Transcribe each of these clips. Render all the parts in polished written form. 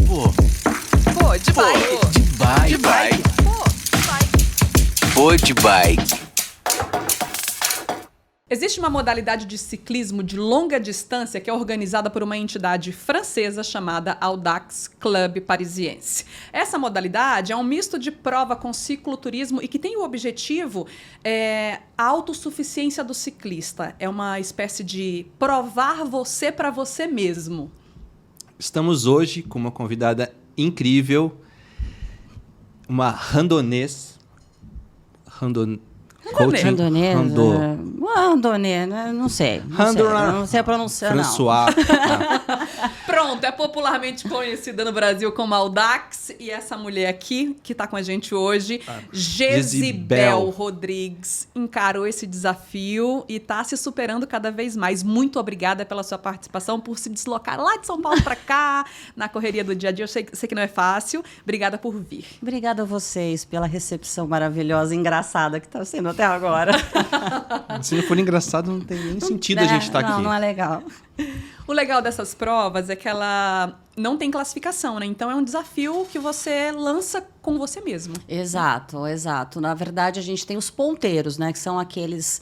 Pô, de bike. De bike. Pô, de bike. Existe uma modalidade de ciclismo de longa distância que é organizada por uma entidade francesa chamada Audax Club Parisiense. Essa modalidade é um misto de prova com cicloturismo e que tem o objetivo a autossuficiência do ciclista. É uma espécie de provar você para você mesmo. Estamos hoje com uma convidada incrível, uma randonês. Randonê, não sei. Não sei pronunciar, François. Pronto, é popularmente conhecida no Brasil como Audax. E essa mulher aqui, que está com a gente hoje, Gesibel Rodrigues, encarou esse desafio e está se superando cada vez mais. Muito obrigada pela sua participação, por se deslocar lá de São Paulo para cá, na correria do dia a dia. Eu sei que não é fácil. Obrigada por vir. Obrigada a vocês pela recepção maravilhosa e engraçada que está sendo até agora. Se não for engraçado, não tem nem sentido a gente estar aqui. Não é legal. O legal dessas provas é que ela não tem classificação, né? Então é um desafio que você lança com você mesmo. Exato. Na verdade, a gente tem os ponteiros, né? Que são aqueles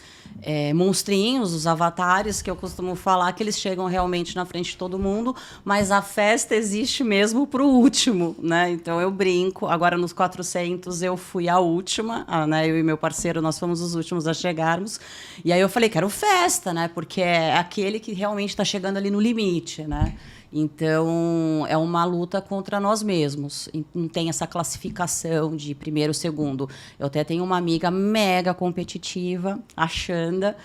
monstrinhos, os avatares, que eu costumo falar que eles chegam realmente na frente de todo mundo, mas a festa existe mesmo para o último, né? Então eu brinco. Agora nos 400 eu fui a última, né? Eu e meu parceiro, nós fomos os últimos a chegarmos. E aí eu falei, quero festa, né? Porque é aquele que realmente está chegando ali no limite, né? Então, é uma luta contra nós mesmos. Não tem essa classificação de primeiro, segundo. Eu até tenho uma amiga mega competitiva, a Xanda,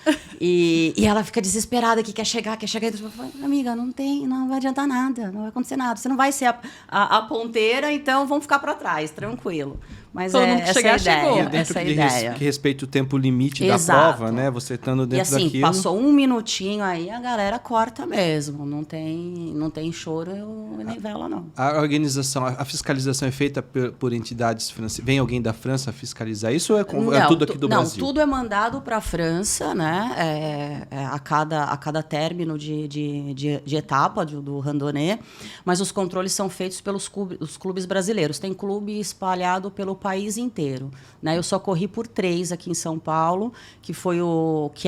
e ela fica desesperada que quer chegar. Eu falo, amiga, não vai adiantar nada, não vai acontecer nada. Você não vai ser a ponteira, então vamos ficar para trás, tranquilo. Mas todo mundo que chegar, chegou. Dentro essa ideia. Que respeita o tempo limite Exato. Da prova, né? Você estando dentro daquilo. E assim, passou um minutinho aí, a galera corta mesmo. Não tem choro e nem vela, não. A organização, a fiscalização é feita por entidades francesas? Vem alguém da França fiscalizar isso ou é tudo aqui do Brasil? Não, tudo é mandado para a França, né? A cada término de etapa do randonnée, mas os controles são feitos pelos clubes brasileiros. Tem clube espalhado pelo país inteiro, né? Eu só corri por 3 aqui em São Paulo, que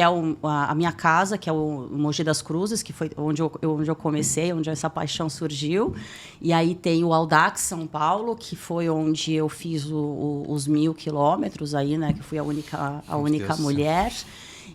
é a minha casa, que é o Mogi das Cruzes, que foi onde eu comecei, onde essa paixão surgiu. E aí tem o Audax São Paulo, que foi onde eu fiz os 1.000 quilômetros aí, né? Que fui a única mulher.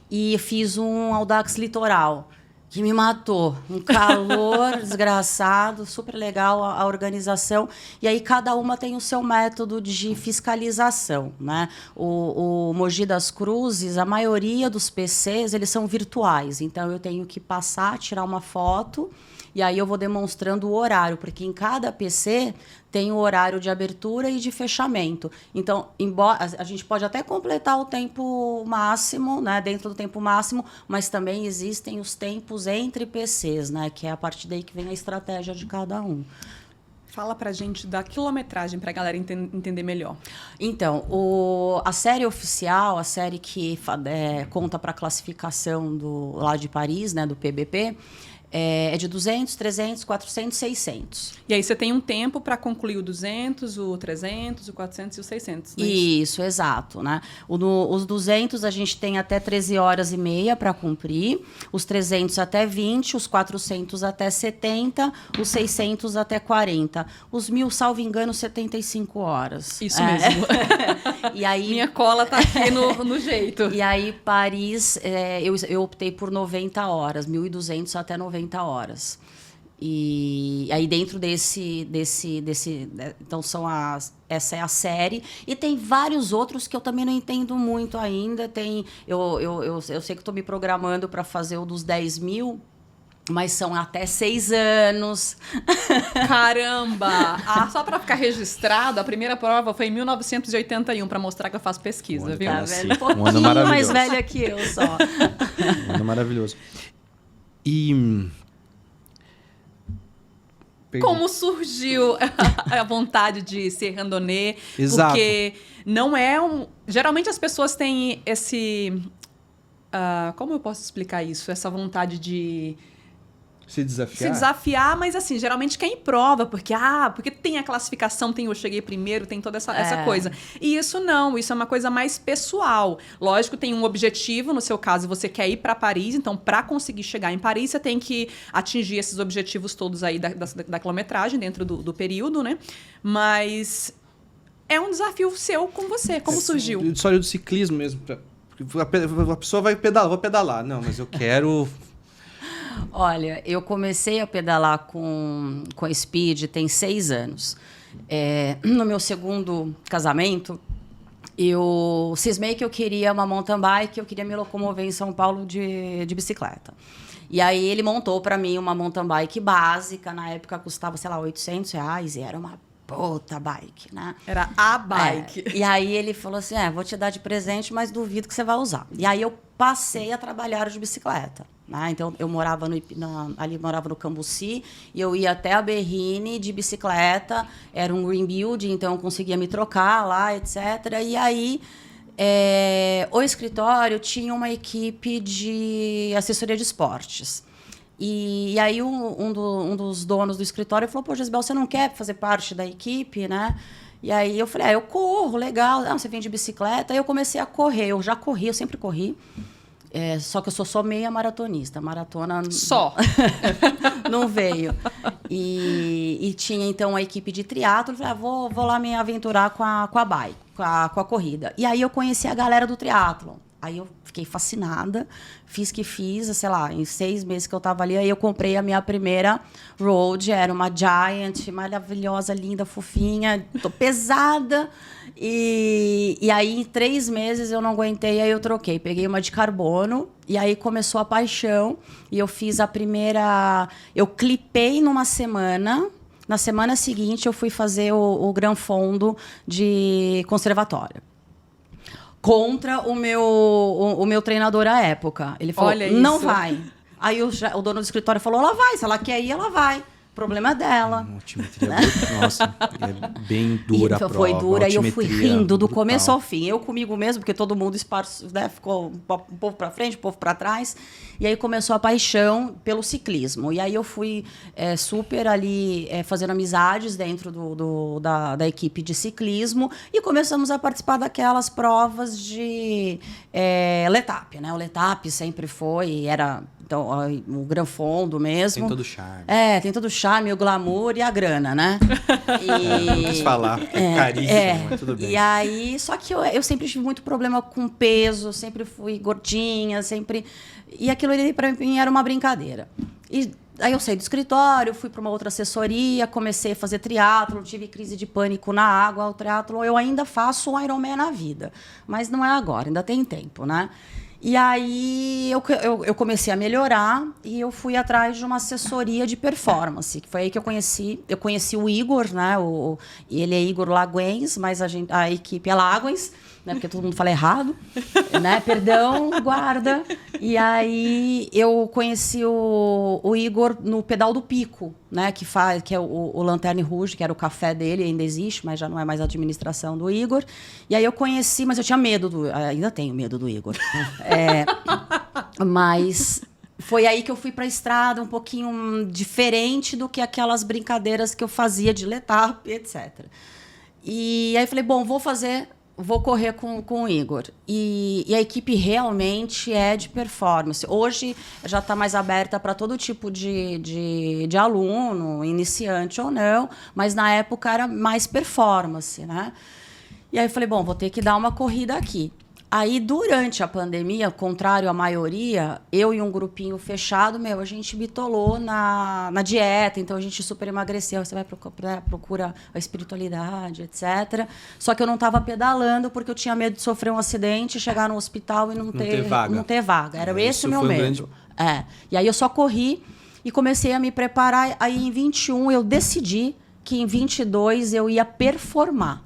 E fiz um Audax Litoral, que me matou. Um calor desgraçado, super legal a organização. E aí cada uma tem o seu método de fiscalização, né? O Mogi das Cruzes, a maioria dos PCs, eles são virtuais. Então, eu tenho que passar, tirar uma foto, e aí eu vou demonstrando o horário, porque em cada PC tem o horário de abertura e de fechamento. Então, embora a gente pode até completar o tempo máximo, né, dentro do tempo máximo, mas também existem os tempos entre PCs, né, que é a partir daí que vem a estratégia de cada um. Fala pra gente da quilometragem, pra galera entender melhor. Então, a série oficial, a série que conta para a classificação lá de Paris, né, do PBP, é de 200, 300, 400, 600. E aí você tem um tempo para concluir o 200, o 300, o 400 e o 600, né? Isso, exato, né? Os 200 a gente tem até 13 horas e meia para cumprir, os 300 até 20, os 400 até 70, os 600 até 40. Os 1.000, salvo engano, 75 horas. Isso mesmo. E aí, minha cola tá aqui no jeito. E aí, Paris, eu optei por 90 horas, 1.200 até 90 horas. E aí dentro desse então essa é a série, e tem vários outros que eu também não entendo muito ainda. Eu sei que estou me programando para fazer o dos 10.000, mas são até 6 anos. Caramba! Só para ficar registrado, a primeira prova foi em 1981, para mostrar que eu faço pesquisa, viu? Tá vendo? Um pouquinho mais velha que eu só. Um ano maravilhoso. E como surgiu a vontade de ser randonnée? Exato. Porque não é geralmente as pessoas têm esse... como eu posso explicar isso? Essa vontade de Se desafiar? Se desafiar, mas assim, geralmente quem prova, porque tem a classificação, tem o cheguei primeiro, tem toda essa coisa. E isso não, isso é uma coisa mais pessoal. Lógico, tem um objetivo, no seu caso, você quer ir para Paris, então para conseguir chegar em Paris, você tem que atingir esses objetivos todos aí da quilometragem dentro do período, né? Mas é um desafio seu com você, como surgiu? História do ciclismo mesmo. A pessoa vai pedalar, vou pedalar. Não, mas eu quero... Olha, eu comecei a pedalar com Speed tem 6 anos. No meu segundo casamento, eu cismei que eu queria uma mountain bike, eu queria me locomover em São Paulo de bicicleta. E aí ele montou para mim uma mountain bike básica, na época custava, sei lá, R$800, e era uma puta bike, né? Era a bike. E aí ele falou assim, vou te dar de presente, mas duvido que você vai usar. E aí eu passei a trabalhar de bicicleta. Né? Então, eu morava morava no Cambuci, e eu ia até a Berrine de bicicleta, era um green building, então eu conseguia me trocar lá, etc. E aí, o escritório tinha uma equipe de assessoria de esportes. E aí, um dos donos do escritório falou, pô, Gisbel, você não quer fazer parte da equipe, né? E aí eu falei, eu corro, legal. Você vem de bicicleta. Aí eu comecei a correr, eu já corri, eu sempre corri. Só que eu sou só meia maratonista. Maratona... Só? Não veio. E tinha, então, a equipe de triatlo. Eu falei, vou lá me aventurar com a bike, com a corrida. E aí eu conheci a galera do triatlon. Aí eu fiquei fascinada, fiz, sei lá, em 6 meses que eu estava ali, aí eu comprei a minha primeira road, era uma Giant, maravilhosa, linda, fofinha, tô pesada. E aí, em 3 meses, eu não aguentei, aí eu troquei. Peguei uma de carbono, e aí começou a paixão, e eu fiz a primeira... Eu clipei numa semana... Na semana seguinte, eu fui fazer o Gran Fondo de conservatório. Contra o meu treinador à época. Ele falou, não vai. Aí o dono do escritório falou, ela vai. Se ela quer ir, ela vai. O problema é dela. Altimetria, nossa, é bem dura a prova. Foi dura, e eu fui rindo do começo ao fim. Eu comigo mesmo, porque todo mundo né, ficou um povo para frente, um povo para trás. E aí começou a paixão pelo ciclismo. E aí eu fui super ali fazendo amizades dentro da equipe de ciclismo, e começamos a participar daquelas provas de Letap, né? O Letap sempre era... Então, o Gran Fondo mesmo. Tem todo o charme. Tem todo o charme, o glamour e a grana, né? Não quis falar, é caríssimo, mas tudo bem. E aí, só que eu sempre tive muito problema com peso, sempre fui gordinha, sempre... E aquilo ali, para mim, era uma brincadeira. E aí eu saí do escritório, fui para uma outra assessoria, comecei a fazer triatlo, tive crise de pânico na água. O triatlo, eu ainda faço um Ironman na vida, mas não é agora, ainda tem tempo, né? E aí eu comecei a melhorar, e eu fui atrás de uma assessoria de performance, que foi aí que eu conheci o Igor, né? Ele é Igor Laguens, mas a equipe é Laguens, né? Porque todo mundo fala errado, né? Perdão, guarda. E aí eu conheci o Igor no Pedal do Pico, né? Que é o Lanterne Rouge, que era o café dele, ainda existe, mas já não é mais a administração do Igor. E aí eu conheci, mas eu tinha medo ainda tenho medo do Igor. Mas foi aí que eu fui para a estrada, um pouquinho diferente do que aquelas brincadeiras que eu fazia de Letap, etc. E aí eu falei, bom, vou correr com o Igor. E a equipe realmente é de performance. Hoje já está mais aberta para todo tipo de aluno, iniciante ou não, mas na época era mais performance, né? E aí eu falei, bom, vou ter que dar uma corrida aqui. Aí, durante a pandemia, contrário à maioria, eu e um grupinho fechado, a gente bitolou na dieta, então a gente super emagreceu. Você vai procura a espiritualidade, etc. Só que eu não estava pedalando porque eu tinha medo de sofrer um acidente, chegar no hospital e não ter vaga. Era esse o meu medo. E aí eu só corri e comecei a me preparar. Aí, em 21, eu decidi que em 22 eu ia performar.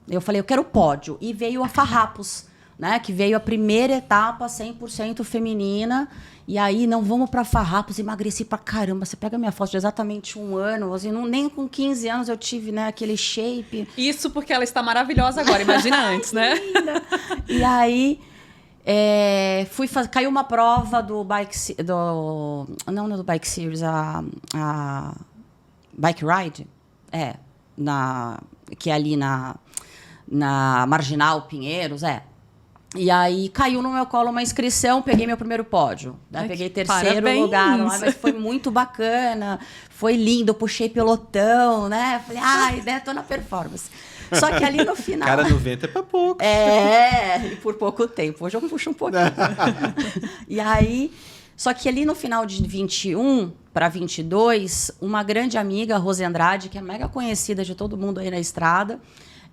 Eu falei, eu quero pódio. E veio a Farrapos, né, que veio a primeira etapa 100% feminina. E aí, não, vamos para Farrapos, emagreci pra caramba. Você pega a minha foto de exatamente 1 ano, assim, nem com 15 anos eu tive, né, aquele shape. Isso porque ela está maravilhosa agora, imagina antes, né? E aí, Caiu uma prova do Bike... Não é do Bike Series, a Bike Ride. Que é ali na Marginal Pinheiros, E aí caiu no meu colo uma inscrição, peguei meu primeiro pódio. Né? Peguei terceiro lugar lá, mas foi muito bacana, foi lindo, eu puxei pelotão, né? Falei, né, tô na performance. Só que ali no final... Cara no vento é pra pouco. E por pouco tempo. Hoje eu puxo um pouquinho. E aí... Só que ali no final de 21 para 22, uma grande amiga, Rose Andrade, que é mega conhecida de todo mundo aí na estrada,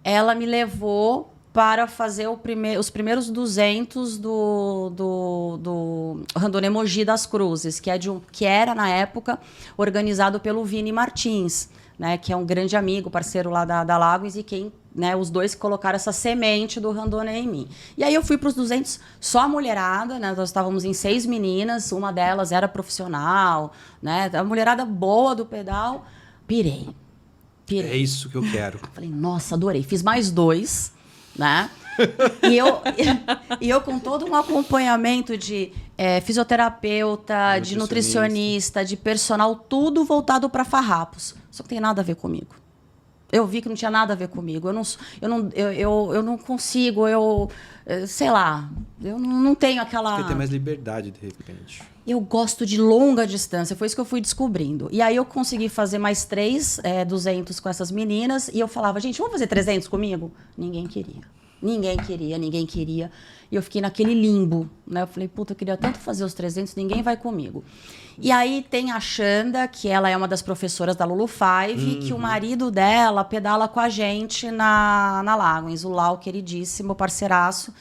ela me levou para fazer os primeiros 200 do Randonê Mogi das Cruzes, que era, na época, organizado pelo Vini Martins, né, que é um grande amigo, parceiro lá da Lagos, e quem, né, os dois colocaram essa semente do Randonê em mim. E aí eu fui para os 200, só a mulherada, né, nós estávamos em 6 meninas, uma delas era profissional, né, a mulherada boa do pedal, pirei. É isso que eu quero. Falei, nossa, adorei. Fiz mais 2, né? E eu com todo um acompanhamento de fisioterapeuta, de nutricionista, de personal, tudo voltado para farrapos. Só que tem nada a ver comigo. Eu vi que não tinha nada a ver comigo. Eu não consigo, sei lá, eu não tenho aquela... Você tem mais liberdade, de repente. Eu gosto de longa distância, foi isso que eu fui descobrindo. E aí eu consegui fazer mais 3, 200 com essas meninas, e eu falava, gente, vamos fazer 300 comigo? Ninguém queria. Ninguém queria. E eu fiquei naquele limbo, né? Eu falei, puta, eu queria tanto fazer os 300, ninguém vai comigo. E aí tem a Xanda, que ela é uma das professoras da Lulu Five, que o marido dela pedala com a gente na Lagos, o Lau, queridíssimo, parceiraço.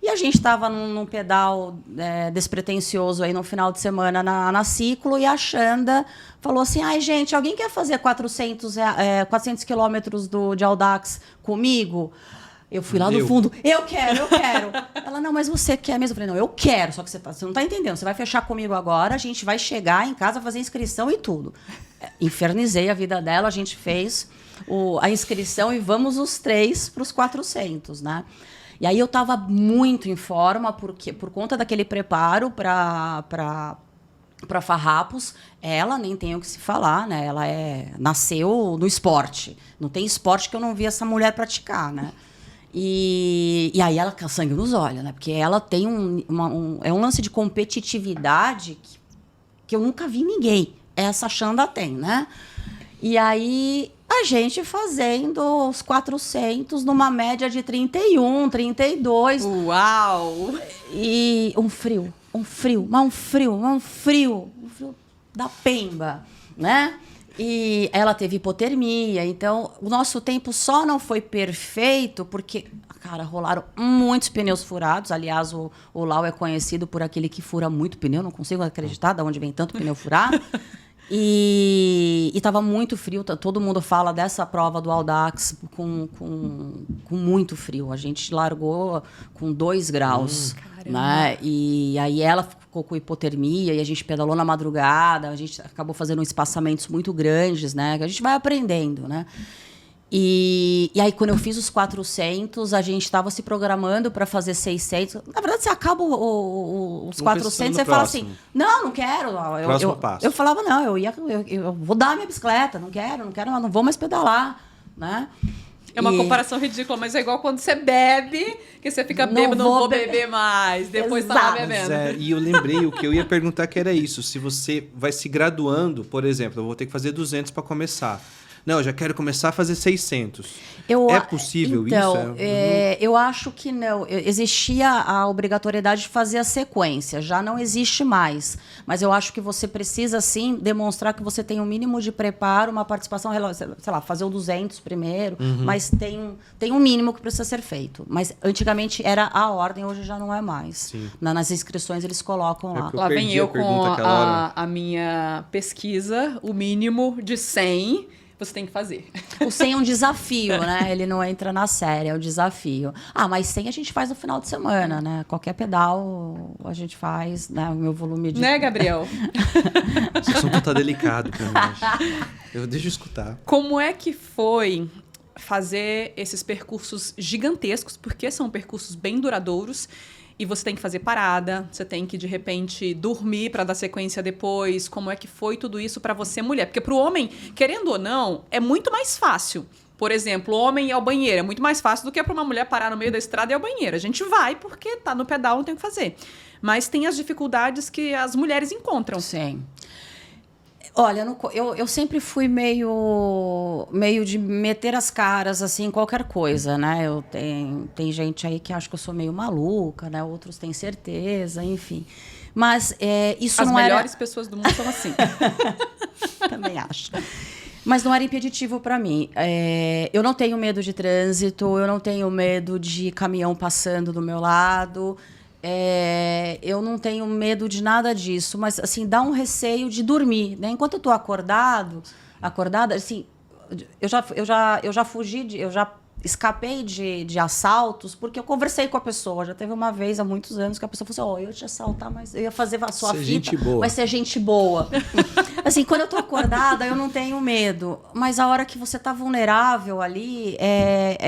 E a gente estava num pedal despretensioso aí no final de semana na Ciclo, e a Xanda falou assim, gente, alguém quer fazer 400 quilômetros de Audax comigo? Eu fui lá do fundo, eu quero. Ela, não, mas você quer mesmo? Eu falei, não, eu quero, só que você não está entendendo. Você vai fechar comigo agora, a gente vai chegar em casa, fazer inscrição e tudo. Infernizei a vida dela, a gente fez a inscrição e vamos os 3 para os 400, né? E aí eu estava muito em forma, porque por conta daquele preparo para farrapos, ela nem tem o que se falar, né? Ela nasceu no esporte. Não tem esporte que eu não vi essa mulher praticar, né? E aí ela com sangue nos olhos, né? Porque ela tem um lance de competitividade que eu nunca vi ninguém. Essa Xanda tem, né? E aí a gente fazendo os 400 numa média de 31, 32. Uau! E um frio da pemba, né? E ela teve hipotermia, então o nosso tempo só não foi perfeito porque, cara, rolaram muitos pneus furados. Aliás, o Lau é conhecido por aquele que fura muito pneu, não consigo acreditar de onde vem tanto pneu furado. E estava muito frio, todo mundo fala dessa prova do Audax com muito frio. A gente largou com 2 graus, né? E aí ela ficou com hipotermia e a gente pedalou na madrugada, a gente acabou fazendo espaçamentos muito grandes, né? Que a gente vai aprendendo, né? E aí, quando eu fiz os 400, a gente estava se programando para fazer 600. Na verdade, você acaba os 400, você fala assim, não quero. Próximo passo. Eu falava, não, eu vou dar a minha bicicleta, não não vou mais pedalar, né? É uma comparação ridícula, mas é igual quando você bebe, que você fica bêbado, não vou beber mais. Depois tá lá bebendo. E eu lembrei, o que eu ia perguntar que era isso. Se você vai se graduando, por exemplo, eu vou ter que fazer 200 para começar. Não, eu já quero começar a fazer 600. É possível isso? Eu acho que não. Existia a obrigatoriedade de fazer a sequência. Já não existe mais. Mas eu acho que você precisa, sim, demonstrar que você tem um mínimo de preparo, uma participação, sei lá, fazer o 200 primeiro. Mas tem um mínimo que precisa ser feito. Mas antigamente era a ordem, hoje já não é mais. Nas inscrições eles colocam lá. Lá vem eu com a minha pesquisa, o mínimo de 100... você tem que fazer. O 100 é um desafio, né? Ele não entra na série, é um desafio. Mas 100 a gente faz no final de semana, né? Qualquer pedal a gente faz, né? O meu volume de... Né, Gabriel? Esse assunto tá delicado pra mim. Deixa eu escutar. Como é que foi fazer esses percursos gigantescos? Porque são percursos bem duradouros. E você tem que fazer parada, você tem que, de repente, dormir para dar sequência depois. Como é que foi tudo isso para você, mulher? Porque para o homem, querendo ou não, é muito mais fácil. Por exemplo, o homem ir ao banheiro é muito mais fácil do que para uma mulher parar no meio da estrada e ir ao banheiro. A gente vai porque tá no pedal, não tem o que fazer. Mas tem as dificuldades que as mulheres encontram. Sim. Olha, eu sempre fui meio de meter as caras assim em qualquer coisa, né? Tem gente aí que acha que eu sou meio maluca, né? Outros têm certeza, enfim. Mas isso não era... As melhores pessoas do mundo são assim. Também acho. Mas não era impeditivo para mim. Eu não tenho medo de trânsito, eu não tenho medo de caminhão passando do meu lado. Eu não tenho medo de nada disso, mas assim, dá um receio de dormir, né? Enquanto eu tô acordada, assim, eu já fugi, eu já escapei de assaltos, porque eu conversei com a pessoa. Já teve uma vez, há muitos anos, que a pessoa falou assim, eu ia te assaltar, mas eu ia fazer a sua fita, vai ser gente boa. Assim, quando eu tô acordada, eu não tenho medo. Mas a hora que você tá vulnerável ali,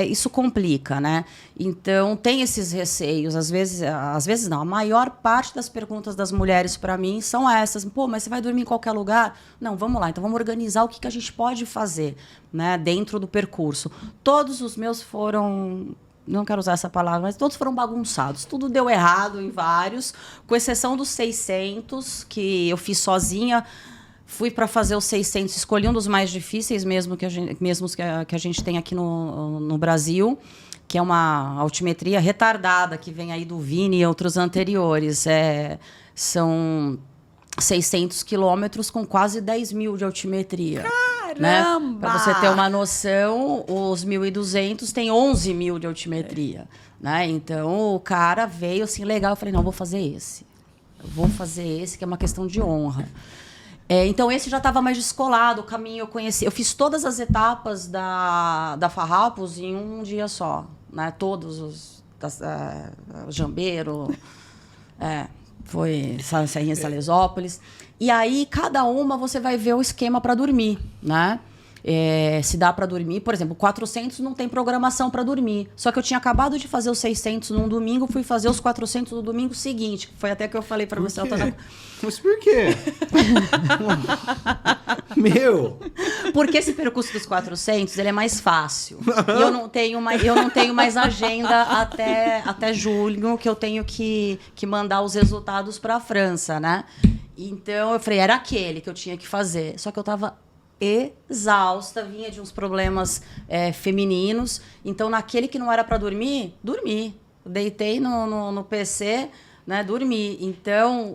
isso complica, né? Então, tem esses receios. Às vezes não. A maior parte das perguntas das mulheres para mim são essas. Pô, mas você vai dormir em qualquer lugar? Não, vamos lá. Então, vamos organizar o que a gente pode fazer, né, dentro do percurso. Todos os meus foram... Não quero usar essa palavra, mas todos foram bagunçados. Tudo deu errado em vários, com exceção dos 600, que eu fiz sozinha. Fui para fazer os 600, escolhi um dos mais difíceis mesmo que a gente tem aqui no Brasil, que é uma altimetria retardada, que vem aí do Vini e outros anteriores. São 600 quilômetros com quase 10 mil de altimetria. Caramba! Né? Para você ter uma noção, os 1.200 tem 11 mil de altimetria. Né? Então, o cara veio assim, legal. Eu falei, não, vou fazer esse. Que é uma questão de honra. Então, esse já estava mais descolado, o caminho eu conheci. Eu fiz todas as etapas da Farrapos em um dia só. Né? Todos os... Jambeiro, foi Serrinha, Salesópolis. E aí, cada uma, você vai ver o esquema para dormir, né? Se dá para dormir. Por exemplo, 400 não tem programação para dormir. Só que eu tinha acabado de fazer os 600 num domingo, fui fazer os 400 no domingo seguinte. Foi até que eu falei para você. Mas por quê? Meu! Porque esse percurso dos 400, ele é mais fácil. E eu não tenho mais agenda até julho, que eu tenho que mandar os resultados para a França, né? Então, eu falei, era aquele que eu tinha que fazer. Só que eu estava exausta, vinha de uns problemas femininos. Então, naquele que não era para dormir, dormi. Deitei no PC, né, dormi. Então,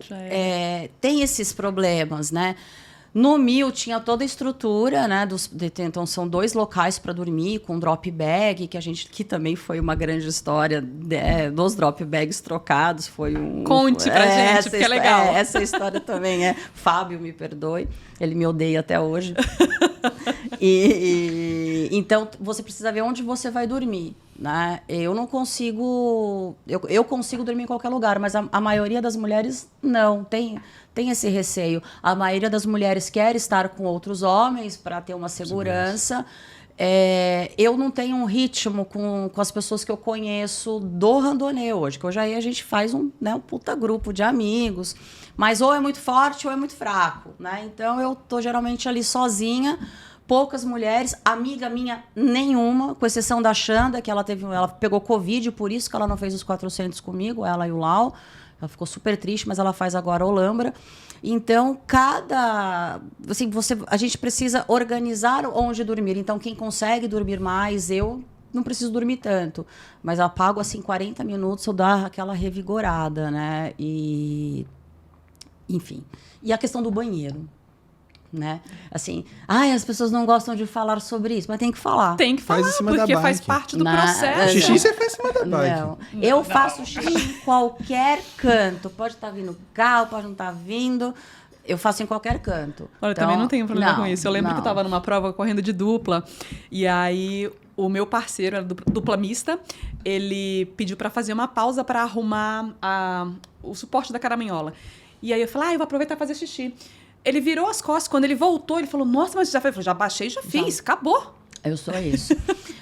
tem esses problemas, né? No 1000 tinha toda a estrutura, né? Então, são 2 locais para dormir, com drop bag, que também foi uma grande história dos drop bags trocados. Foi Conte pra gente, porque é legal. Essa história também Fábio, me perdoe, ele me odeia até hoje. Então, você precisa ver onde você vai dormir. Né? Eu não consigo... Eu consigo dormir em qualquer lugar, mas a maioria das mulheres não, tem esse receio. A maioria das mulheres quer estar com outros homens para ter uma segurança. Eu não tenho um ritmo com as pessoas que eu conheço do randonê hoje, que hoje aí a gente faz um puta grupo de amigos, mas ou é muito forte ou é muito fraco. Né? Então, eu tô geralmente ali sozinha, poucas mulheres, amiga minha nenhuma, com exceção da Xanda, que ela pegou Covid, por isso que ela não fez os 400 comigo, ela e o Lau. Ela ficou super triste, mas ela faz agora Olambra. Então, a gente precisa organizar onde dormir. Então, quem consegue dormir mais, eu não preciso dormir tanto. Mas eu apago, assim, 40 minutos, eu dou aquela revigorada, né? Enfim. E a questão do banheiro. Né? Assim, as pessoas não gostam de falar sobre isso, mas tem que falar. Tem que falar, porque faz parte do processo. Xixi você faz em cima da bike. Não. Eu faço xixi em qualquer canto. Pode estar vindo carro, pode não estar vindo. Eu faço em qualquer canto. Olha, então, eu também não tenho problema com isso. Eu lembro que eu estava numa prova correndo de dupla, e aí o meu parceiro, era dupla mista, ele pediu para fazer uma pausa para arrumar o suporte da caraminhola. E aí eu falei, eu vou aproveitar e fazer xixi. Ele virou as costas, quando ele voltou, ele falou, nossa, mas já fez? Eu falei, já baixei, já fiz, acabou. Eu sou isso.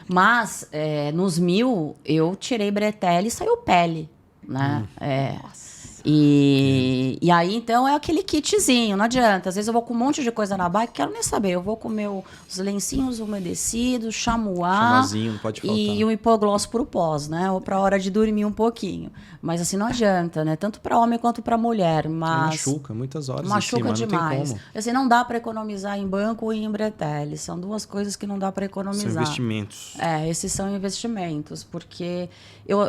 Mas, nos 1000, eu tirei bretelle e saiu pele. né? E aí, então, é aquele kitzinho, não adianta. Às vezes eu vou com um monte de coisa na bike, quero nem saber. Eu vou com os lencinhos umedecidos, Chamazinho, não pode faltar. E um hipogloss pro pós, né? Ou pra hora de dormir um pouquinho. Mas assim, não adianta, né? Tanto pra homem quanto pra mulher. Mas machuca, muitas horas machuca em cima, demais. não tem como. Assim, não dá pra economizar em banco e em bretelle. São duas coisas que não dá pra economizar. São investimentos. Esses são investimentos. Porque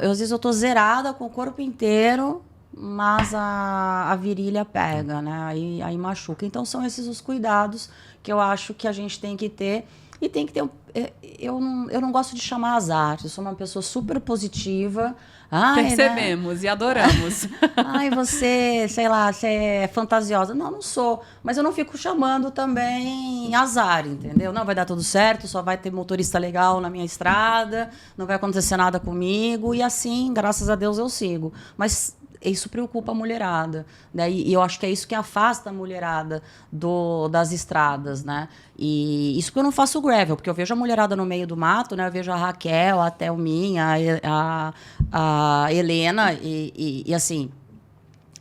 às vezes eu tô zerada com o corpo inteiro, mas a virilha pega, né? Aí machuca. Então, são esses os cuidados que eu acho que a gente tem que ter. E tem que ter... Eu não gosto de chamar azar. Eu sou uma pessoa super positiva. Percebemos, né? E adoramos. Ai, você, sei lá, você é fantasiosa. Não sou. Mas eu não fico chamando também azar, entendeu? Não, vai dar tudo certo, só vai ter motorista legal na minha estrada, não vai acontecer nada comigo. E assim, graças a Deus, eu sigo. Mas isso preocupa a mulherada, né? E eu acho que é isso que afasta a mulherada das estradas, né? E isso que eu não faço gravel, porque eu vejo a mulherada no meio do mato, né? Eu vejo a Raquel, a Thelminha, a Helena, e assim,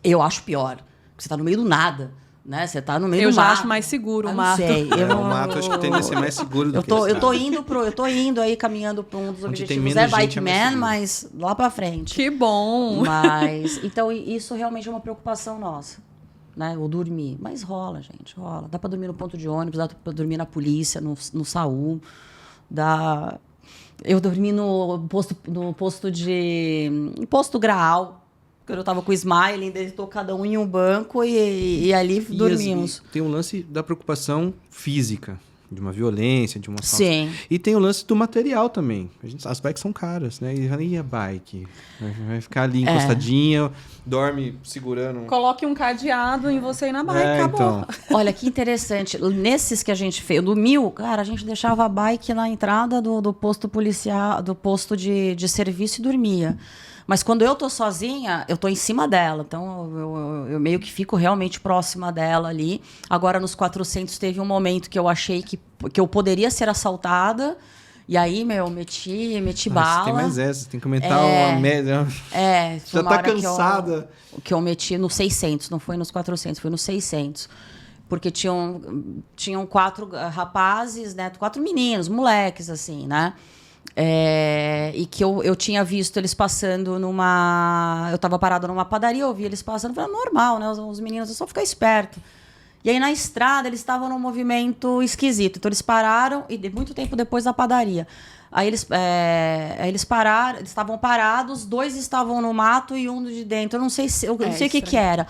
eu acho pior, porque você tá no meio do nada, né? Você tá no meio do mato. Eu já acho mais seguro o mato. Não sei. O mato acho que tende a ser mais seguro do que a eu tô indo aí caminhando para um dos objetivos. É Bike Man, mas lá para frente. Que bom! Mas então isso realmente é uma preocupação nossa, né? O dormir, mas rola, gente, rola. Dá para dormir no ponto de ônibus, dá para dormir na polícia, no SAU, dá. Eu dormi no posto Graal. Eu tava com o Smiling, deitou cada um em um banco e ali dormimos. Tem um lance da preocupação física, de uma violência, de uma assalto. Sim. E tem o lance do material também. As bikes são caras, né? E a bike? Vai ficar ali encostadinha, dorme segurando. Coloque um cadeado em você e na bike, acabou. Então. Olha, que interessante. Nesses que a gente fez, do 1000, cara, a gente deixava a bike na entrada do posto policial, do posto de serviço e dormia. Mas quando eu tô sozinha, eu tô em cima dela. Então, eu meio que fico realmente próxima dela ali. Agora, nos 400, teve um momento que eu achei que eu poderia ser assaltada. E aí, meti bala. Você tem mais essa, tem que aumentar uma média. Já tá cansada. Que eu meti no 600, não foi nos 400, foi no 600. Porque tinham 4 rapazes, né? 4 meninos, moleques, assim, né? E que eu tinha visto eles passando eu estava parada numa padaria, eu vi eles passando, falei, normal, né? Os meninos, é só ficar esperto. E aí na estrada eles estavam num movimento esquisito, então eles pararam, e muito tempo depois da padaria. Aí eles pararam, eles estavam parados, 2 estavam no mato e um de dentro. Eu não sei o que era.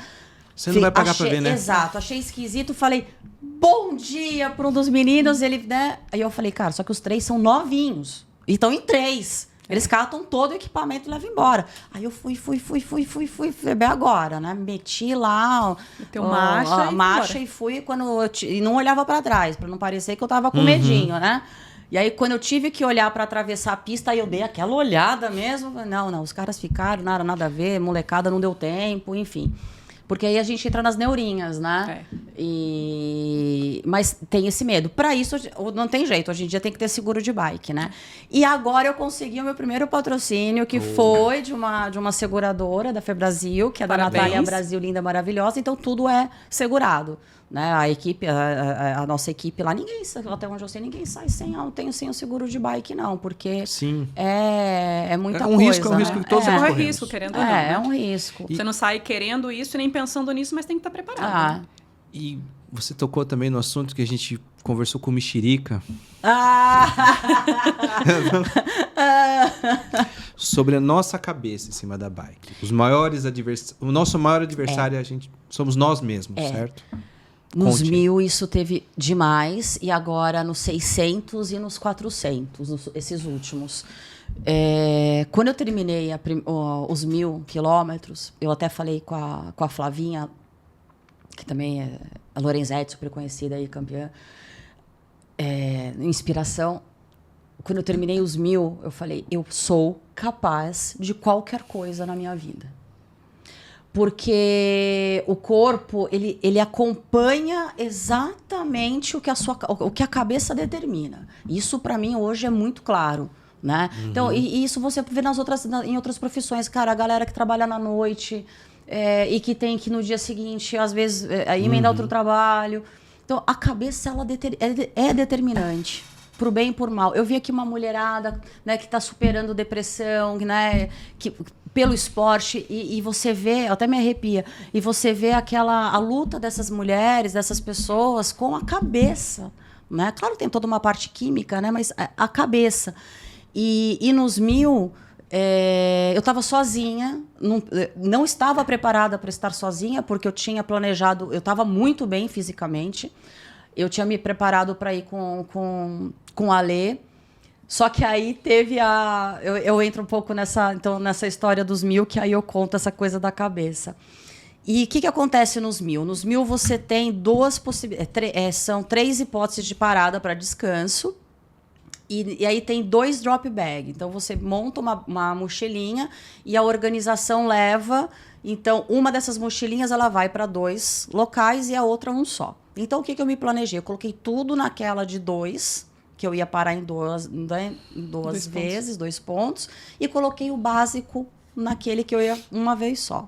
Você não vai pagar pra ver, né? Exato, achei esquisito, falei, bom dia para um dos meninos, ele, né? Aí eu falei, cara, só que os 3 são novinhos. E estão em 3. Eles catam todo o equipamento e levam embora. Aí eu fui bem agora, né? Meti lá a marcha e fui e não olhava para trás, para não parecer que eu tava com medinho, né? E aí, quando eu tive que olhar para atravessar a pista, aí eu dei aquela olhada mesmo. Não, os caras ficaram, nada a ver, molecada não deu tempo, enfim. Porque aí a gente entra nas neurinhas, né? Mas tem esse medo. Para isso, não tem jeito. Hoje em dia tem que ter seguro de bike, né? E agora eu consegui o meu primeiro patrocínio, que foi de uma seguradora da Febrasil, que é da Natália Brasil, linda, maravilhosa. Então, tudo é segurado. Né? A equipe, a nossa equipe lá, até onde eu sei, ninguém sai sem o seguro de bike, não, porque é muita coisa. É um risco que todos correm risco, querendo ou não. É um risco. Você não sai querendo isso e nem pensando nisso, mas tem que estar preparado. E você tocou também no assunto que a gente conversou com o Mexerica. Sobre a nossa cabeça em cima da bike. O nosso maior adversário somos nós mesmos, certo? Nos 1000 isso teve demais, e agora nos 600 e nos 400, esses últimos. Quando eu terminei os 1000 quilômetros, eu até falei com a Flavinha, que também é a Lorenzetti, super conhecida aí, campeã, inspiração. Quando eu terminei os 1000, eu falei, eu sou capaz de qualquer coisa na minha vida. Porque o corpo, ele acompanha exatamente o que a cabeça determina. Isso, para mim, hoje é muito claro. né? Então, e isso você vê em outras profissões. Cara, a galera que trabalha na noite e que tem que no dia seguinte, às vezes, emendar outro trabalho. Então, a cabeça, ela é determinante. Pro bem e por mal. Eu vi aqui uma mulherada, né, que está superando depressão, né, pelo esporte, e você vê, até me arrepia, e você vê a luta dessas mulheres, dessas pessoas com a cabeça, né? Claro que tem toda uma parte química, né, mas a cabeça. E nos 1000, eu estava sozinha, não estava preparada para estar sozinha, porque eu tinha planejado, eu estava muito bem fisicamente, eu tinha me preparado para ir com a Lê. Só que aí teve eu entro um pouco nessa história dos 1000, que aí eu conto essa coisa da cabeça. E o que acontece nos 1000? Nos 1000 você tem duas possibilidades. São 3 hipóteses de parada para descanso. E aí tem 2 drop bag. Então você monta uma mochilinha e a organização leva. Então, uma dessas mochilinhas ela vai para 2 locais e a outra um só. Então, o que eu me planejei? Eu coloquei tudo naquela de 2, que eu ia parar em duas vezes, 2 pontos, e coloquei o básico naquele que eu ia uma vez só.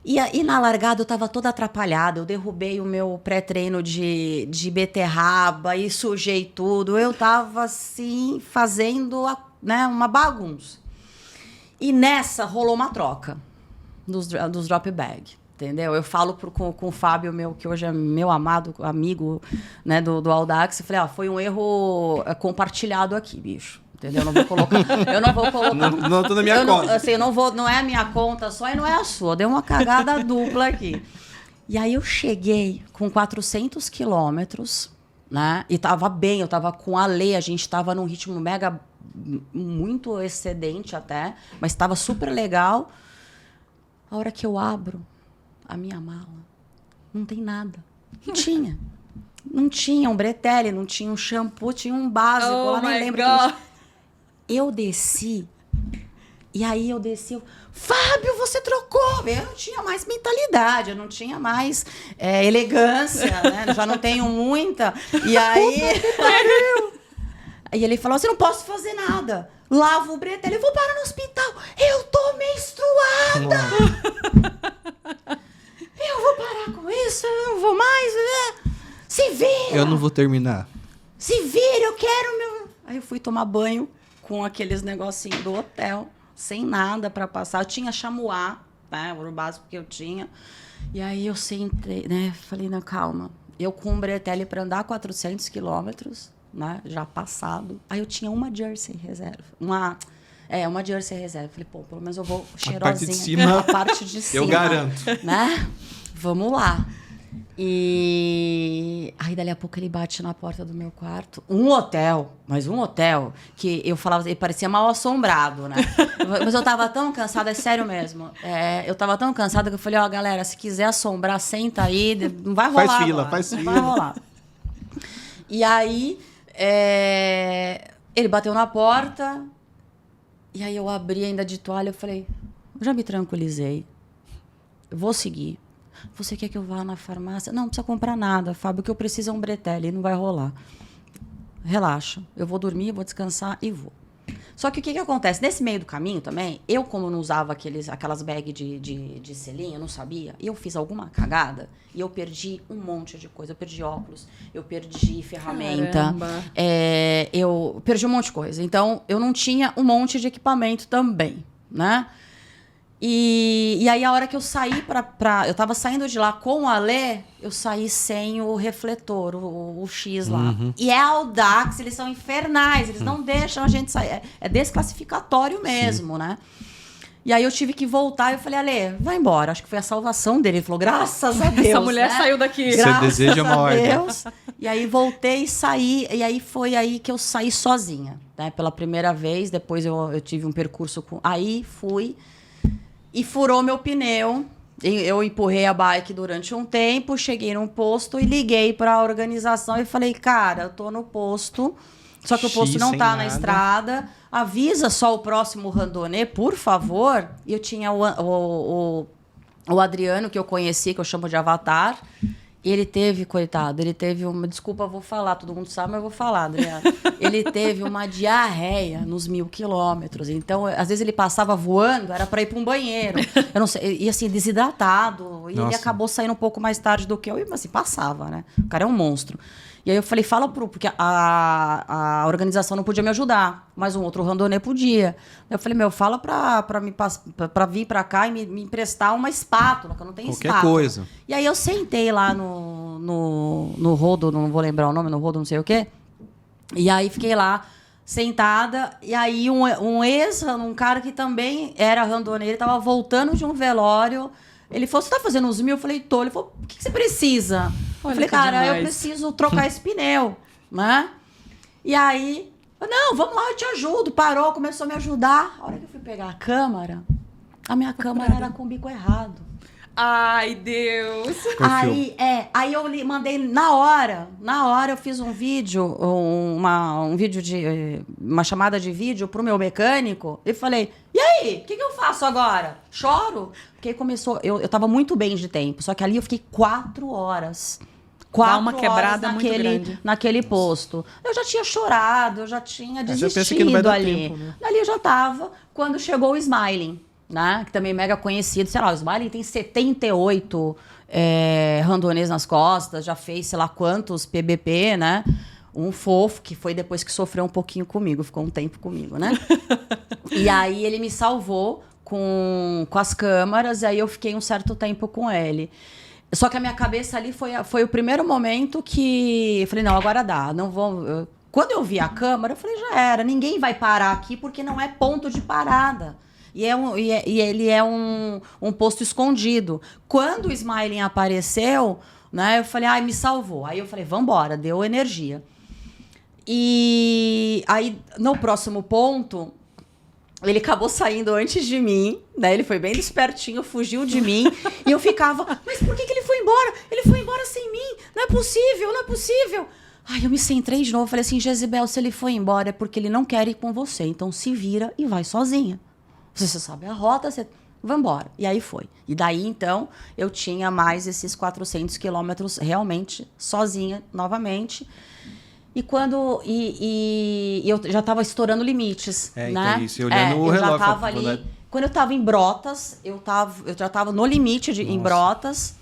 E aí, na largada, eu estava toda atrapalhada. Eu derrubei o meu pré-treino de beterraba e sujei tudo. Eu estava, assim, fazendo uma bagunça. E nessa, rolou uma troca dos drop bag. Entendeu? Eu falo com o Fábio, que hoje é meu amado amigo, né, do Audax. Eu falei, foi um erro compartilhado aqui, bicho. Entendeu? Eu não vou colocar. Não tô na minha conta. Assim, não é a minha conta só e não é a sua. Deu uma cagada dupla aqui. E aí eu cheguei com 400 quilômetros, né? E tava bem, eu tava com a Lê, a gente tava num ritmo muito excedente até, mas tava super legal. A hora que eu abro a minha mala, não tem nada. Não tinha. Não tinha um bretelle, não tinha um shampoo, tinha um básico. Eu nem lembro. Eu desci. E aí eu desci. Fábio, você trocou. Eu não tinha mais mentalidade, eu não tinha mais elegância, né? Eu já não tenho muita. E aí... Aí ele falou, você não posso fazer nada. Lavo o bretelle, eu vou parar no hospital. Eu tô menstruada. Eu vou parar com isso, eu não vou mais. Se vira. Eu não vou terminar. Se vira, eu quero meu... Aí eu fui tomar banho com aqueles negocinhos do hotel, sem nada para passar. Eu tinha chamois, né? O básico que eu tinha. E aí eu sentei, né? Falei, não, calma. Eu com um bretelle para andar 400 quilômetros, né? Já passado. Aí eu tinha uma jersey reserva. Uma jersey reserva. Falei, pô, pelo menos eu vou cheirosinha. A parte de cima. Eu garanto. Né? Vamos lá. E aí, dali a pouco, ele bate na porta do meu quarto. Um hotel, que eu falava, ele parecia mal assombrado, né? Mas eu tava tão cansada, é sério mesmo. Eu tava tão cansada que eu falei, galera, se quiser assombrar, senta aí, não vai rolar. Faz fila. Não vai rolar. E aí, ele bateu na porta, e aí eu abri ainda de toalha, eu falei, eu já me tranquilizei, eu vou seguir. Você quer que eu vá na farmácia? Não precisa comprar nada, Fábio. O que eu preciso é um bretelle, não vai rolar. Relaxa, eu vou dormir, vou descansar e vou. Só que o que acontece? Nesse meio do caminho também, eu como não usava aquelas bags de selinho, eu não sabia, eu fiz alguma cagada e eu perdi um monte de coisa. Eu perdi óculos, eu perdi ferramenta, eu perdi um monte de coisa. Então, eu não tinha um monte de equipamento também, né? E aí, a hora que eu saí eu tava saindo de lá com a Lê, eu saí sem o refletor, o X lá. Uhum. E é Audax, eles são infernais, eles não deixam a gente sair. É desclassificatório mesmo, né? E aí eu tive que voltar e eu falei, Ale, vai embora. Acho que foi a salvação dele. Ele falou, graças a Deus. Essa mulher saiu daqui. Você deseja uma ordem. Deus. E aí voltei e saí. E aí foi aí que eu saí sozinha, né? Pela primeira vez. Depois eu tive um percurso com... Aí fui... E furou meu pneu. Eu empurrei a bike durante um tempo, cheguei num posto e liguei para a organização e falei, cara, eu tô no posto, só que o posto não tá na estrada, avisa só o próximo randonê, por favor. E eu tinha o Adriano, que eu conheci, que eu chamo de Avatar, Ele teve, coitado, desculpa, eu vou falar, todo mundo sabe, mas eu vou falar, Adriana. Ele teve uma diarreia nos 1.000 quilômetros. Então, às vezes ele passava voando, era para ir para um banheiro. Eu não sei, e assim, desidratado. E ele acabou saindo um pouco mais tarde do que eu, mas assim, passava, né? O cara é um monstro. E aí eu falei, porque a organização não podia me ajudar, mas um outro randonê podia. Eu falei, fala pra vir pra cá e me emprestar uma espátula, que eu não tenho espátula. Qualquer coisa. E aí eu sentei lá no rodo, não vou lembrar o nome, no rodo não sei o quê. E aí fiquei lá sentada, e aí um cara que também era randonê, ele tava voltando de um velório. Ele falou, você tá fazendo uns 1.000? Eu falei, tô. Ele falou, o que você precisa? Olha, eu falei, cara, eu preciso trocar esse pneu, né? E aí, não, vamos lá, eu te ajudo. Parou, começou a me ajudar. A hora que eu fui pegar a câmera, a minha câmera era com o bico errado. Ai, Deus. Aí eu mandei na hora eu fiz um vídeo, uma chamada de vídeo pro meu mecânico e falei, e aí, o que eu faço agora? Choro? Porque aí começou, eu tava muito bem de tempo, só que ali eu fiquei 4 horas. Dá uma quebrada muito grande. Naquele posto. Eu já tinha chorado, eu já tinha desistido pensa que não vai dar ali. tempo, né? Ali eu já tava, quando chegou o Smiling. Né? Que também é mega conhecido. Sei lá, o Smiling tem 78 randonês nas costas, já fez sei lá quantos PBP, né? Um fofo, que foi depois que sofreu um pouquinho comigo, ficou um tempo comigo, né? E aí ele me salvou com as câmaras, e aí eu fiquei um certo tempo com ele. Só que a minha cabeça ali foi o primeiro momento que eu falei, não, agora dá, não vou... Quando eu vi a câmera, eu falei, já era, ninguém vai parar aqui porque não é ponto de parada. E ele é um posto escondido. Quando o Smiling apareceu, né, eu falei, me salvou. Aí eu falei, vambora, deu energia. E aí, no próximo ponto, ele acabou saindo antes de mim, né? Ele foi bem espertinho, fugiu de mim. E eu ficava, mas por que ele foi embora? Ele foi embora sem mim. Não é possível, não é possível. Aí eu me centrei de novo, falei assim, Jezibel, se ele foi embora é porque ele não quer ir com você. Então se vira e vai sozinha. Você sabe a rota, você... Vambora. E aí foi. E daí, então, eu tinha mais esses 400 quilômetros realmente sozinha, novamente. E quando... E eu já estava estourando limites, né? Então isso, olhando o relógio. Eu já estava ali... Quando eu estava em Brotas, eu já estava no limite em Brotas.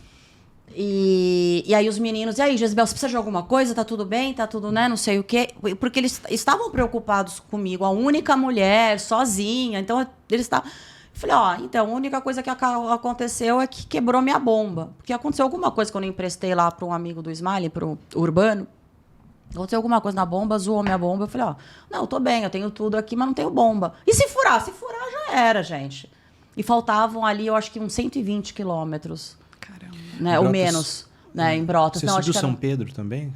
E aí os meninos... E aí, Jezibel, você precisa de alguma coisa? Tá tudo bem? Tá tudo, né? Não sei o quê. Porque eles estavam preocupados comigo. A única mulher, sozinha. Então, eles estavam... Eu falei, então, a única coisa que aconteceu é que quebrou minha bomba. Porque aconteceu alguma coisa quando eu emprestei lá para um amigo do Smiley, pro Urbano. Aconteceu alguma coisa na bomba, zoou minha bomba. Eu falei, não, eu tô bem, eu tenho tudo aqui, mas não tenho bomba. E se furar? Se furar, já era, gente. E faltavam ali, eu acho que uns 120 quilômetros. Caramba. Né, ou menos, né, em Brotas. Você subiu São Pedro também?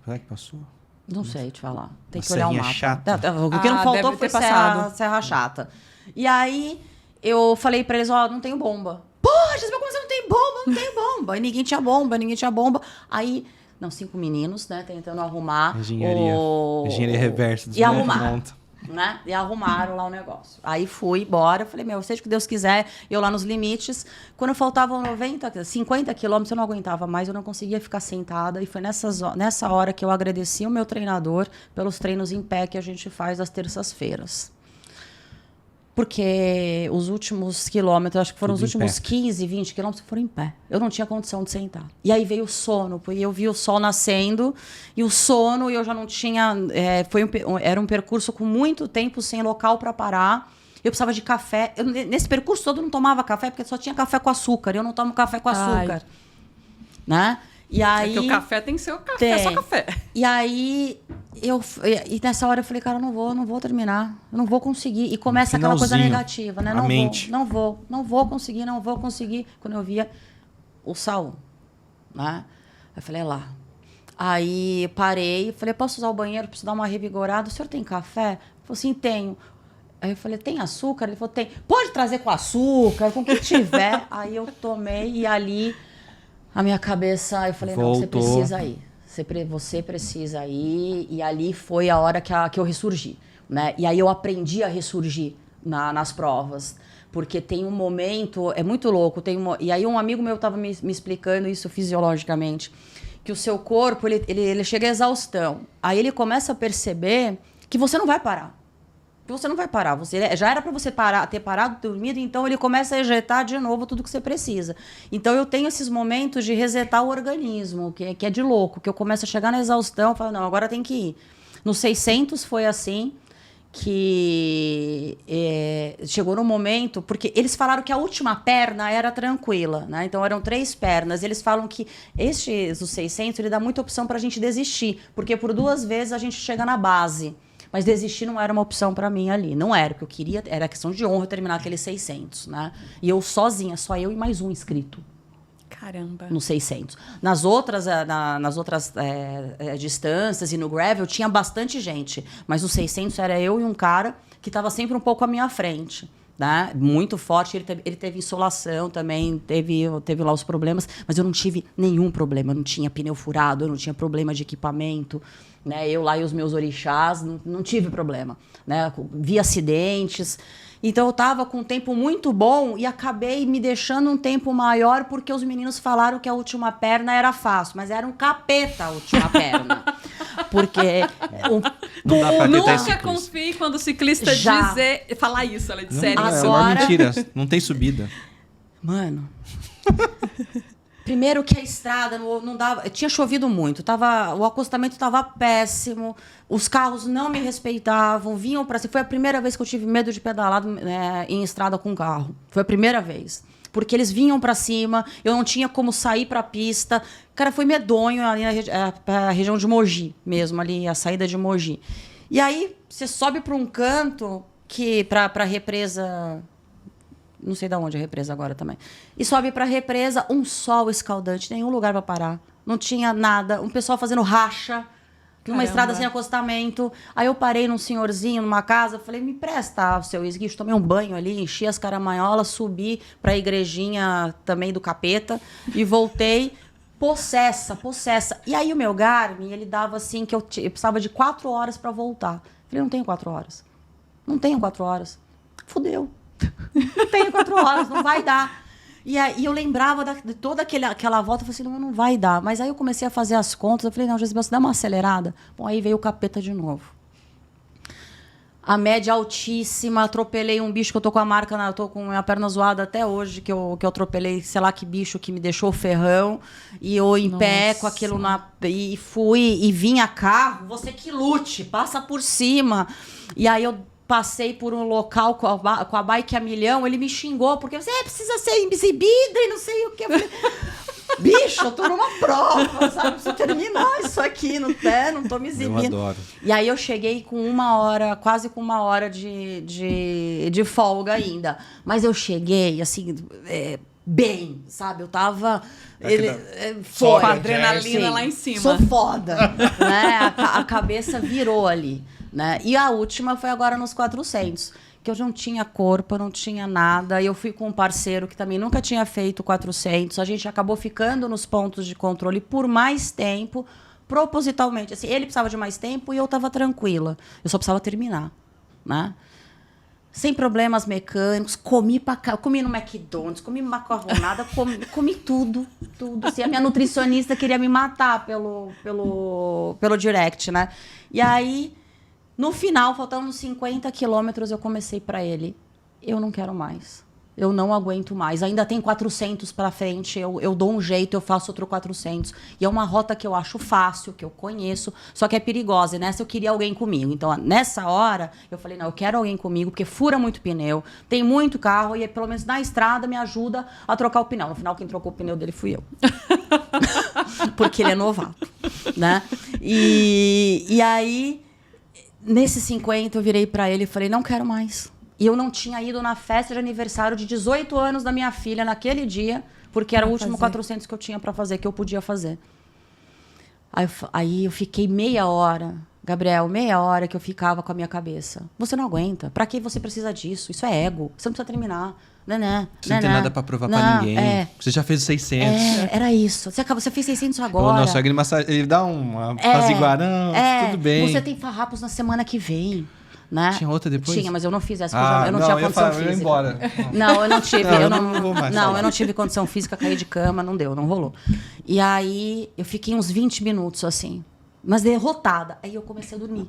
Será que passou? Não sei te falar. Tem que Uma olhar o mapa. chata. O que não faltou foi Serra Chata. E aí... Eu falei pra eles, não tenho bomba. Poxa, como você não tem bomba? Não tenho bomba. E ninguém tinha bomba. Aí, 5 meninos, né, tentando arrumar. Engenharia reversa. E arrumar, né? E arrumaram lá o negócio. Aí fui, bora. Falei, seja o que Deus quiser. Eu lá nos limites. Quando faltavam 50 quilômetros, eu não aguentava mais. Eu não conseguia ficar sentada. E foi nessa hora que eu agradeci o meu treinador pelos treinos em pé que a gente faz às terças-feiras. Porque os últimos quilômetros, acho que foram os últimos 15, 20 quilômetros, foram em pé. Eu não tinha condição de sentar. E aí veio o sono, porque eu vi o sol nascendo, e o sono, e eu já não tinha... era um percurso com muito tempo sem local para parar. Eu precisava de café. Nesse percurso todo eu não tomava café, porque só tinha café com açúcar. Eu não tomo café com açúcar. Né? E aí, porque o café tem que ser o café, só café. E aí... E nessa hora eu falei, cara, eu não vou terminar, eu não vou conseguir. E começa aquela coisa negativa, né? Não vou conseguir. Quando eu via o Saul, né? Eu falei, lá. Aí parei, falei, posso usar o banheiro, preciso dar uma revigorada. O senhor tem café? Ele falou assim, tenho. Aí eu falei, tem açúcar? Ele falou, tem. Pode trazer com açúcar, com o que tiver. Aí eu tomei e ali a minha cabeça, eu falei, voltou. Não, você precisa ir. Você precisa ir, e ali foi a hora que eu ressurgi, né? E aí eu aprendi a ressurgir nas provas, Porque tem um momento, é muito louco, e aí um amigo meu estava me explicando isso fisiologicamente, que o seu corpo, ele chega à exaustão. Aí ele começa a perceber que você não vai parar. Você não vai parar. Já era para você ter parado, dormido, então ele começa a ejetar de novo tudo que você precisa. Então eu tenho esses momentos de resetar o organismo, que é de louco, que eu começo a chegar na exaustão, falo, não, agora tem que ir. No 600 foi assim, que chegou no momento, porque eles falaram que a última perna era tranquila, né? Então eram 3 pernas. Eles falam que os 600, ele dá muita opção para a gente desistir, porque por 2 vezes a gente chega na base. Mas desistir não era uma opção para mim ali. Não era, porque eu queria, era questão de honra terminar aqueles 600, né? E eu sozinha, só eu e mais um inscrito. Caramba. No 600. Nas outras distâncias e no gravel tinha bastante gente. Mas no 600 era eu e um cara que estava sempre um pouco à minha frente. Né? Muito forte. Ele teve insolação também, teve lá os problemas. Mas eu não tive nenhum problema. Eu não tinha pneu furado, eu não tinha problema de equipamento. Né? Eu lá e os meus orixás, não tive problema. Né? Vi acidentes. Então eu estava com um tempo muito bom e acabei me deixando um tempo maior porque os meninos falaram que a última perna era fácil, mas era um capeta a última perna. Porque nunca confie quando o ciclista falar isso, ela disser isso. Agora... É mentira, não tem subida. Mano... Primeiro que a estrada não dava... Tinha chovido muito, o acostamento estava péssimo, os carros não me respeitavam, vinham para cima. Foi a primeira vez que eu tive medo de pedalar em estrada com carro. Foi a primeira vez. Porque eles vinham para cima, eu não tinha como sair para a pista. Cara, foi medonho ali na região de Mogi mesmo, ali a saída de Mogi. E aí, você sobe para um canto para a represa... Não sei de onde é a represa agora também. E sobe para a represa, um sol escaldante, nenhum lugar para parar. Não tinha nada. Um pessoal fazendo racha, numa estrada sem acostamento. Aí eu parei num senhorzinho, numa casa, falei, me presta o seu esguicho. Tomei um banho ali, enchi as caramanholas, subi para a igrejinha também do capeta e voltei possessa. E aí o meu Garmin, ele dava assim, que eu precisava de 4 horas para voltar. Falei, não tenho 4 horas. Não tenho 4 horas. Fudeu. Não tenho 4 horas, não vai dar. E aí eu lembrava de toda aquela volta, eu falei assim, não vai dar. Mas aí eu comecei a fazer as contas, eu falei, não, Jezebel, você dá uma acelerada. Bom, aí veio o capeta de novo. A média altíssima, atropelei um bicho que eu tô com a marca, eu tô com a minha perna zoada até hoje, que eu atropelei, sei lá que bicho que me deixou ferrão, e eu em pé com aquilo e fui, e vim a carro, você que lute, passa por cima. E aí eu passei por um local com a bike a milhão, ele me xingou, porque você precisa ser exibida e não sei o que. Eu falei, bicho, eu tô numa prova, sabe? Preciso terminar isso aqui no pé, não tô me exibindo. Eu adoro. E aí eu cheguei com 1 hora, quase com 1 hora de folga ainda. Mas eu cheguei, assim, bem, sabe? Eu tava... Com a adrenalina lá em cima. Sou foda, né? A cabeça virou ali. Né? E a última foi agora nos 400, que eu não tinha corpo, eu não tinha nada. E eu fui com um parceiro que também nunca tinha feito 400. A gente acabou ficando nos pontos de controle por mais tempo, propositalmente. Assim, ele precisava de mais tempo e eu estava tranquila. Eu só precisava terminar. Né? Sem problemas mecânicos, comi no McDonald's, comi macarronada, comi tudo. Assim, a minha nutricionista queria me matar pelo direct, né? E aí... No final, faltando 50 quilômetros, eu comecei para ele. Eu não quero mais. Eu não aguento mais. Ainda tem 400 para frente. Eu dou um jeito, eu faço outro 400. E é uma rota que eu acho fácil, que eu conheço, só que é perigosa. E nessa eu queria alguém comigo. Então, nessa hora, eu falei, não, eu quero alguém comigo, porque fura muito pneu, tem muito carro, e pelo menos na estrada me ajuda a trocar o pneu. No final, quem trocou o pneu dele fui eu. Porque ele é novato. Né? E aí... Nesse 50, eu virei para ele e falei, não quero mais. E eu não tinha ido na festa de aniversário de 18 anos da minha filha naquele dia, porque era o último 400 que eu tinha para fazer, que eu podia fazer. Aí eu fiquei meia hora, Gabriel, meia hora que eu ficava com a minha cabeça. Você não aguenta. Para que você precisa disso? Isso é ego. Você não precisa terminar. Você não tem nada pra provar pra ninguém. Você já fez 600. Era isso. Você fez 600 agora. O nosso ele dá uma apaziguarão, tudo bem. Você tem farrapos na semana que vem. Né? Tinha outra depois? Tinha, mas eu não fiz essa, porque eu não tinha condição física. Eu ia embora. Não, eu não tive. não vou mais. Não, eu não tive condição física, caí de cama, não deu, não rolou. E aí eu fiquei uns 20 minutos assim, mas derrotada. Aí eu comecei a dormir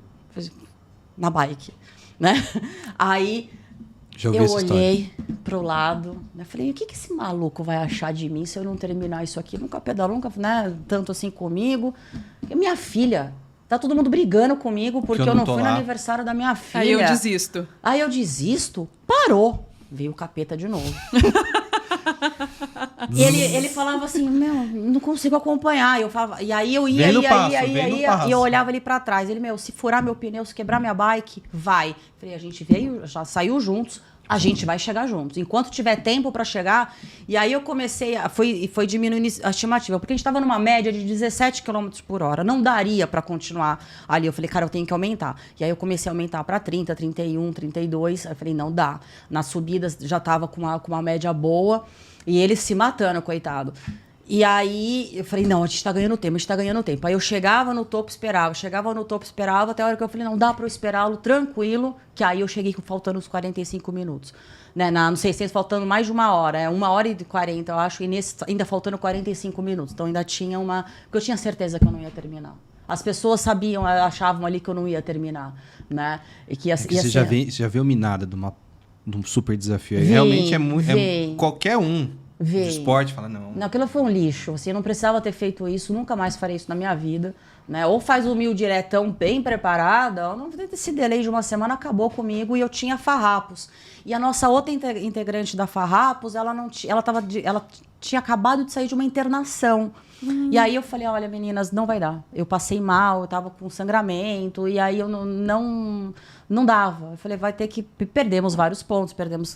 na bike, né? Aí eu olhei pro lado, né? Falei, o que esse maluco vai achar de mim se eu não terminar isso aqui? Nunca pedalou, nunca, né? Tanto assim comigo. E minha filha, tá todo mundo brigando comigo porque eu não fui no aniversário da minha filha. Aí eu desisto. Aí eu desisto, parou. Veio o capeta de novo. E ele falava assim, não consigo acompanhar. Eu falava, e aí eu ia, e eu olhava ali pra trás. Ele, se furar meu pneu, se quebrar minha bike, vai. Falei, a gente veio, já saiu juntos, a gente vai chegar juntos. Enquanto tiver tempo pra chegar. E aí eu comecei, foi diminuindo a estimativa, porque a gente tava numa média de 17 km por hora. Não daria pra continuar ali. Eu falei, cara, eu tenho que aumentar. E aí eu comecei a aumentar pra 30, 31, 32. Aí eu falei, não dá. Nas subidas já tava com uma média boa. E ele se matando, coitado. E aí eu falei, não, a gente tá ganhando tempo, Aí eu chegava no topo, esperava, até a hora que eu falei, não, dá pra eu esperá-lo tranquilo, que aí eu cheguei faltando uns 45 minutos. Né, no 600 faltando mais de 1 hora, 1h40, eu acho, e ainda faltando 45 minutos. Então ainda tinha porque eu tinha certeza que eu não ia terminar. As pessoas sabiam, achavam ali que eu não ia terminar, né? E que você já viu minada de um super desafio. Realmente qualquer um de esporte fala, não. Não, aquilo foi um lixo. Assim, eu não precisava ter feito isso, nunca mais farei isso na minha vida. Né? Ou faz o 1000 diretão bem preparada, ou não, esse delay de 1 semana acabou comigo e eu tinha farrapos. E a nossa outra integrante da farrapos, ela tinha acabado de sair de uma internação. E aí eu falei, olha, meninas, não vai dar. Eu passei mal, eu tava com sangramento, e aí eu não dava. Eu falei, vai ter que... Perdemos vários pontos,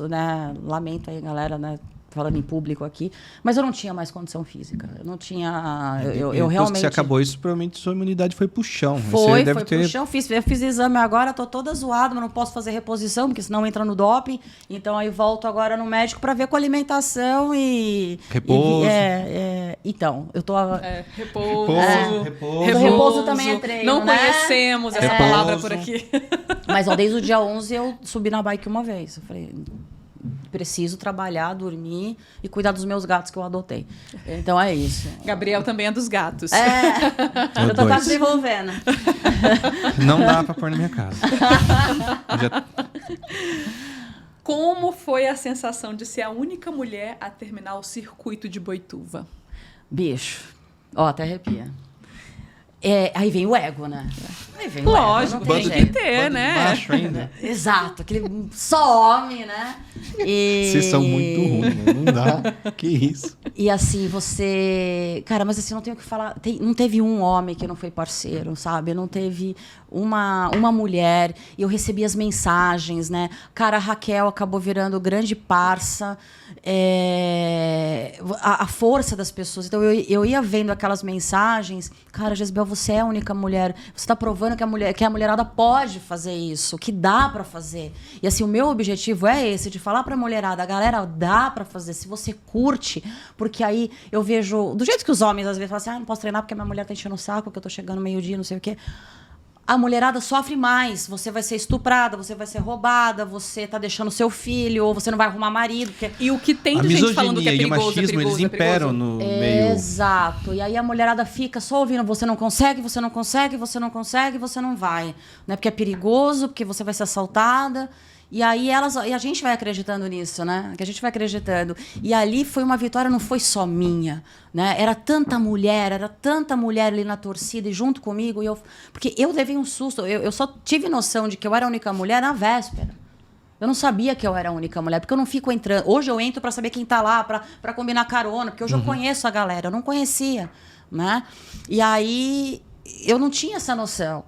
né? Lamento aí, galera, né? Falando em público aqui, mas eu não tinha mais condição física. Eu não tinha... Eu realmente... Você acabou isso, provavelmente sua imunidade foi pro chão. Foi pro chão. Eu fiz exame agora, tô toda zoada, mas não posso fazer reposição, porque senão entra no doping. Então aí volto agora no médico para ver com alimentação e... Repouso. Então, eu tô... Repouso. Repouso também é treino, não conhecemos essa palavra por aqui. Mas desde o dia 11 eu subi na bike uma vez. Eu falei... Preciso trabalhar, dormir e cuidar dos meus gatos que eu adotei. Então é isso. Gabriel também é dos gatos. Eu tô quase desenvolvendo. Não dá pra pôr na minha casa. Como foi a sensação de ser a única mulher a terminar o circuito de Boituva? Bicho, até arrepia. Aí vem o ego, né? Aí vem lógico, o ego, tem que ter, né? Baixo ainda. Exato, aquele só homem, né? Vocês são muito ruins, né? Não dá. Que isso. E assim, você... Cara, mas assim, não tenho o que falar. Não teve um homem que não foi parceiro, sabe? Não teve uma mulher. E eu recebi as mensagens, né? Cara, a Raquel acabou virando grande parça. A força das pessoas. Então, eu ia vendo aquelas mensagens. Cara, Jezebel, você é a única mulher. Você está provando que a mulherada pode fazer isso, que dá para fazer. E assim, o meu objetivo é esse, de falar pra mulherada, galera, dá pra fazer, se você curte, porque aí eu vejo, do jeito que os homens às vezes falam assim, não posso treinar porque minha mulher tá enchendo o saco, que eu tô chegando meio-dia, não sei o quê. A mulherada sofre mais, você vai ser estuprada, você vai ser roubada, você tá deixando seu filho, ou você não vai arrumar marido. Porque... E o que tem de gente falando que é perigoso, e o machismo, eles imperam no meio... Exato. E aí a mulherada fica só ouvindo, você não consegue, você não consegue, você não consegue, você não vai. Né? Porque é perigoso, porque você vai ser assaltada. E aí a gente vai acreditando nisso, né? Que a gente vai acreditando. E ali foi uma vitória, não foi só minha, né? Era tanta mulher ali na torcida e junto comigo. Porque eu levei um susto. Eu só tive noção de que eu era a única mulher na véspera. Eu não sabia que eu era a única mulher, porque eu não fico entrando. Hoje eu entro para saber quem tá lá, para combinar carona, porque hoje eu conheço a galera. Eu não conhecia, né? E aí eu não tinha essa noção.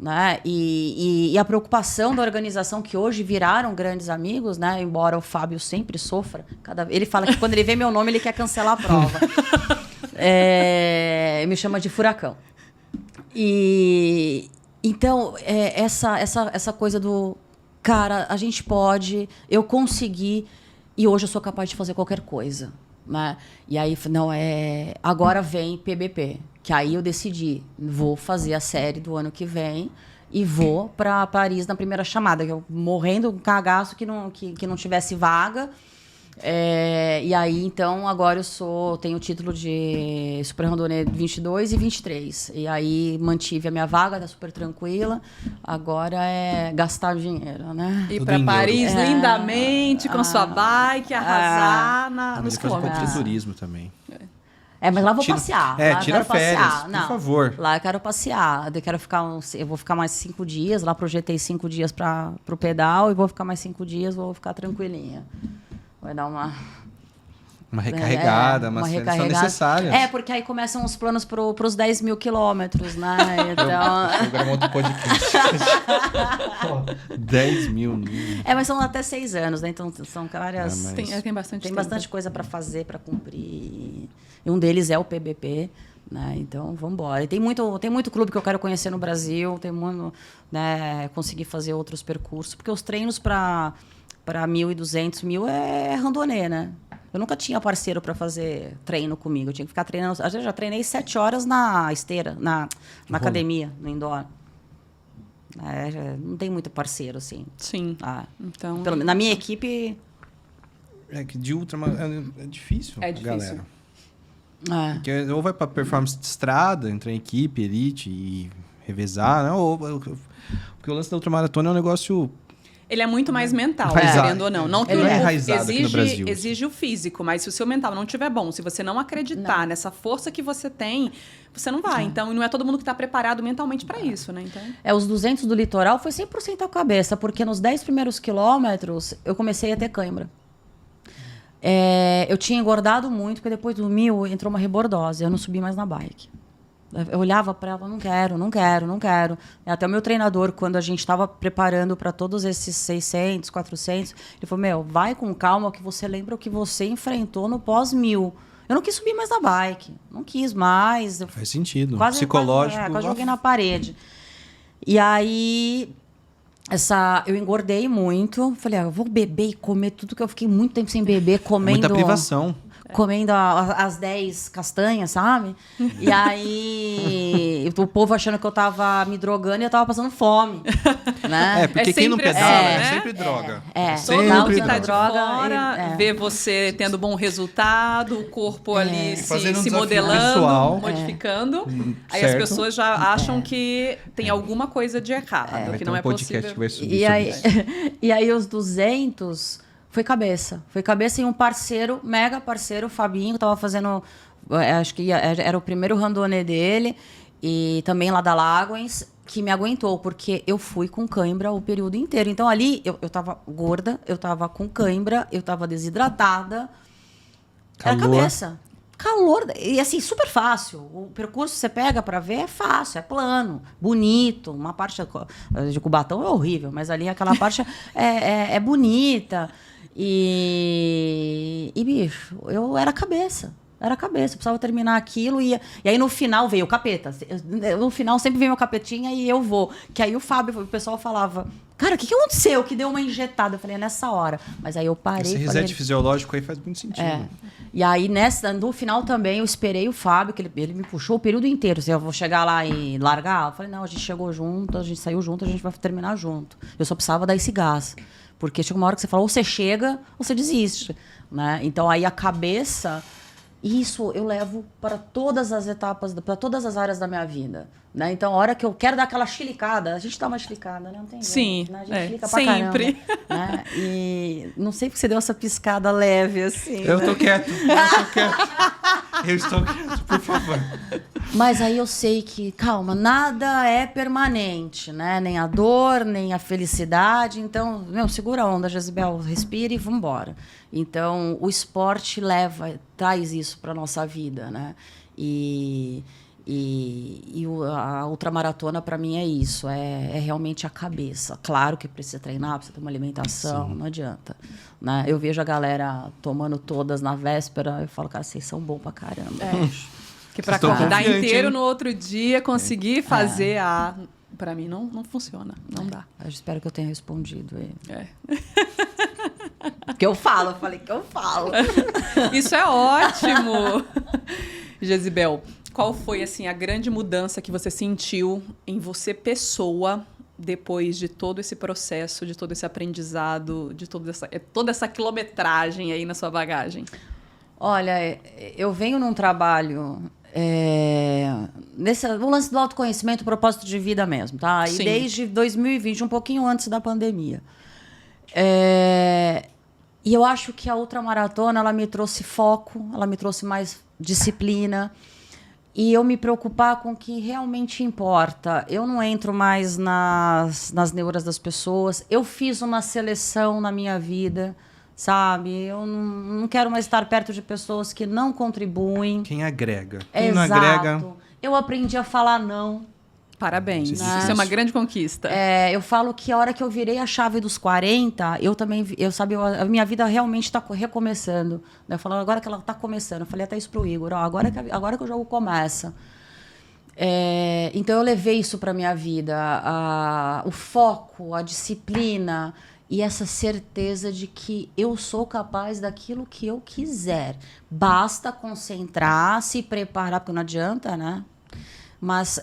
Né? E a preocupação da organização, que hoje viraram grandes amigos, né? Embora o Fábio sempre sofra. Ele fala que quando ele vê meu nome, ele quer cancelar a prova. Me chama de furacão. Então, essa coisa do... Cara, a gente pode, eu consegui, e hoje eu sou capaz de fazer qualquer coisa. Né? E aí, agora vem PBP. Que aí eu decidi, vou fazer a série do ano que vem e vou para Paris na primeira chamada, que eu morrendo, um cagaço que não tivesse vaga. E aí, então, agora tenho o título de Super Randonnée 22 e 23. E aí, mantive a minha vaga, tá super tranquila. Agora é gastar dinheiro, né? Ir para Paris lindamente, com sua bike, arrasar nos quilômetros. Turismo também. Mas lá eu vou passear. Lá tira férias, por favor. Lá eu quero passear. Eu vou ficar mais 5 dias. Lá projetei 5 dias para o pedal e vou ficar mais 5 dias, vou ficar tranquilinha. Vai dar uma recarregada, umas férias são necessárias. Porque aí começam os planos para os 10 mil quilômetros, né? Então... Eu gravo outro podcast. 10 mil. Mas são até 6 anos, né? Então são várias... Tem bastante tempo. Bastante coisa para fazer, para cumprir. E um deles é o PBP, né? Então, vamos embora. E tem muito clube que eu quero conhecer no Brasil, tem muito, né, conseguir fazer outros percursos, porque os treinos para 1.200, 1.000 é randonnée, né? Eu nunca tinha parceiro para fazer treino comigo. Eu tinha que ficar treinando. Às vezes eu já treinei 7 horas na esteira, na academia, no indoor. Não tem muito parceiro, assim. Sim. Então... Na minha equipe... Que de ultramar é difícil, galera. Porque ou vai para performance de estrada, entrar em equipe, elite e revezar, né? Porque o lance da ultramaratona é um negócio... Ele é muito mais mental, querendo ou não. Não que exige o físico, mas se o seu mental não estiver bom, se você não acreditar nessa força que você tem, você não vai. Então, não é todo mundo que está preparado mentalmente para isso, né? Então... Os 200 do litoral foi 100% a cabeça, porque nos 10 primeiros quilômetros eu comecei a ter cãibra. Eu tinha engordado muito, porque depois do 1.000 entrou uma rebordose. Eu não subi mais na bike. Eu olhava para ela, não quero. Até o meu treinador, quando a gente estava preparando para todos esses 600, 400, ele falou, vai com calma que você lembra o que você enfrentou no pós-1000. Eu não quis subir mais na bike. Não quis mais. Faz sentido. Psicológico. Quase joguei na parede. E aí... eu engordei muito. Falei, eu vou beber e comer tudo, que eu fiquei muito tempo sem beber, comendo... Muita privação. Comendo as 10 castanhas, sabe? E aí, o povo achando que eu tava me drogando e eu tava passando fome, né? Porque quem não pedala é sempre droga. Todo mundo que tá de fora vê você tendo bom resultado, o corpo ali se modelando, modificando. Aí as pessoas já acham que tem alguma coisa de errado, que não é possível. Que vai subir e aí os 200... Foi cabeça e um parceiro, mega parceiro, o Fabinho, tava fazendo, acho que era o primeiro randonnée dele, e também lá da Lagoens, que me aguentou, porque eu fui com cãibra o período inteiro. Então ali eu tava gorda, eu tava com cãibra, eu tava desidratada. Era cabeça. Calor, e assim, super fácil. O percurso você pega para ver é fácil, é plano, bonito. Uma parte de Cubatão é horrível, mas ali aquela parte é bonita. E bicho, eu era cabeça. Eu precisava terminar aquilo e aí no final veio o capeta. No final sempre vem o capetinha e eu vou. Que aí o pessoal falava, cara, o que aconteceu? Que deu uma injetada. Eu falei, é nessa hora. Mas aí eu parei. Esse reset fisiológico aí faz muito sentido. E aí no final também eu esperei o Fábio, que ele me puxou o período inteiro. Se eu vou chegar lá e largar, eu falei, não, a gente chegou junto, a gente saiu junto, a gente vai terminar junto. Eu só precisava dar esse gás. Porque chega uma hora que você fala, ou você chega, ou você desiste, né? Então aí a cabeça, isso eu levo para todas as etapas, para todas as áreas da minha vida, né? Então a hora que eu quero dar aquela chilicada, a gente dá uma chilicada, né? Não tem jeito, né? A gente chilica pra sempre. Caramba, né? E não sei porque você deu essa piscada leve assim. Eu tô quieto. Eu estou quieto, por favor. Mas aí eu sei que, calma, nada é permanente, né? Nem a dor, nem a felicidade. Então, segura a onda, Jezibel, respira e vambora. Então, o esporte traz isso para nossa vida, né? E a ultramaratona, para mim, é isso. É realmente a cabeça. Claro que precisa treinar, precisa ter uma alimentação, não adianta. Né? Eu vejo a galera tomando todas na véspera, eu falo, cara, vocês são bons pra caramba. Que pra acordar inteiro no outro dia, conseguir fazer Pra mim, não funciona. Não dá. Eu espero que eu tenha respondido ele. Que eu falei que eu falo. Isso é ótimo. Jezibel, qual foi assim a grande mudança que você sentiu em você, pessoa, depois de todo esse processo, de todo esse aprendizado, de toda essa quilometragem aí na sua bagagem? Olha, eu venho num trabalho... o lance do autoconhecimento, o propósito de vida mesmo, tá? E desde 2020, um pouquinho antes da pandemia. E eu acho que a ultramaratona, ela me trouxe foco, ela me trouxe mais disciplina, e eu me preocupar com o que realmente importa. Eu não entro mais nas neuras das pessoas. Eu fiz uma seleção na minha vida, sabe? Eu não quero mais estar perto de pessoas que não contribuem. Quem agrega. Quem Exato. não agrega... Eu aprendi a falar não. Parabéns. Isso é uma grande conquista. Eu falo que a hora que eu virei a chave dos 40, a minha vida realmente está recomeçando. Eu falo, agora que ela está começando. Eu falei até isso pro Igor, agora que o jogo começa. Então eu levei isso para minha vida, o foco, a disciplina e essa certeza de que eu sou capaz daquilo que eu quiser. Basta concentrar, se preparar, porque não adianta, né? Mas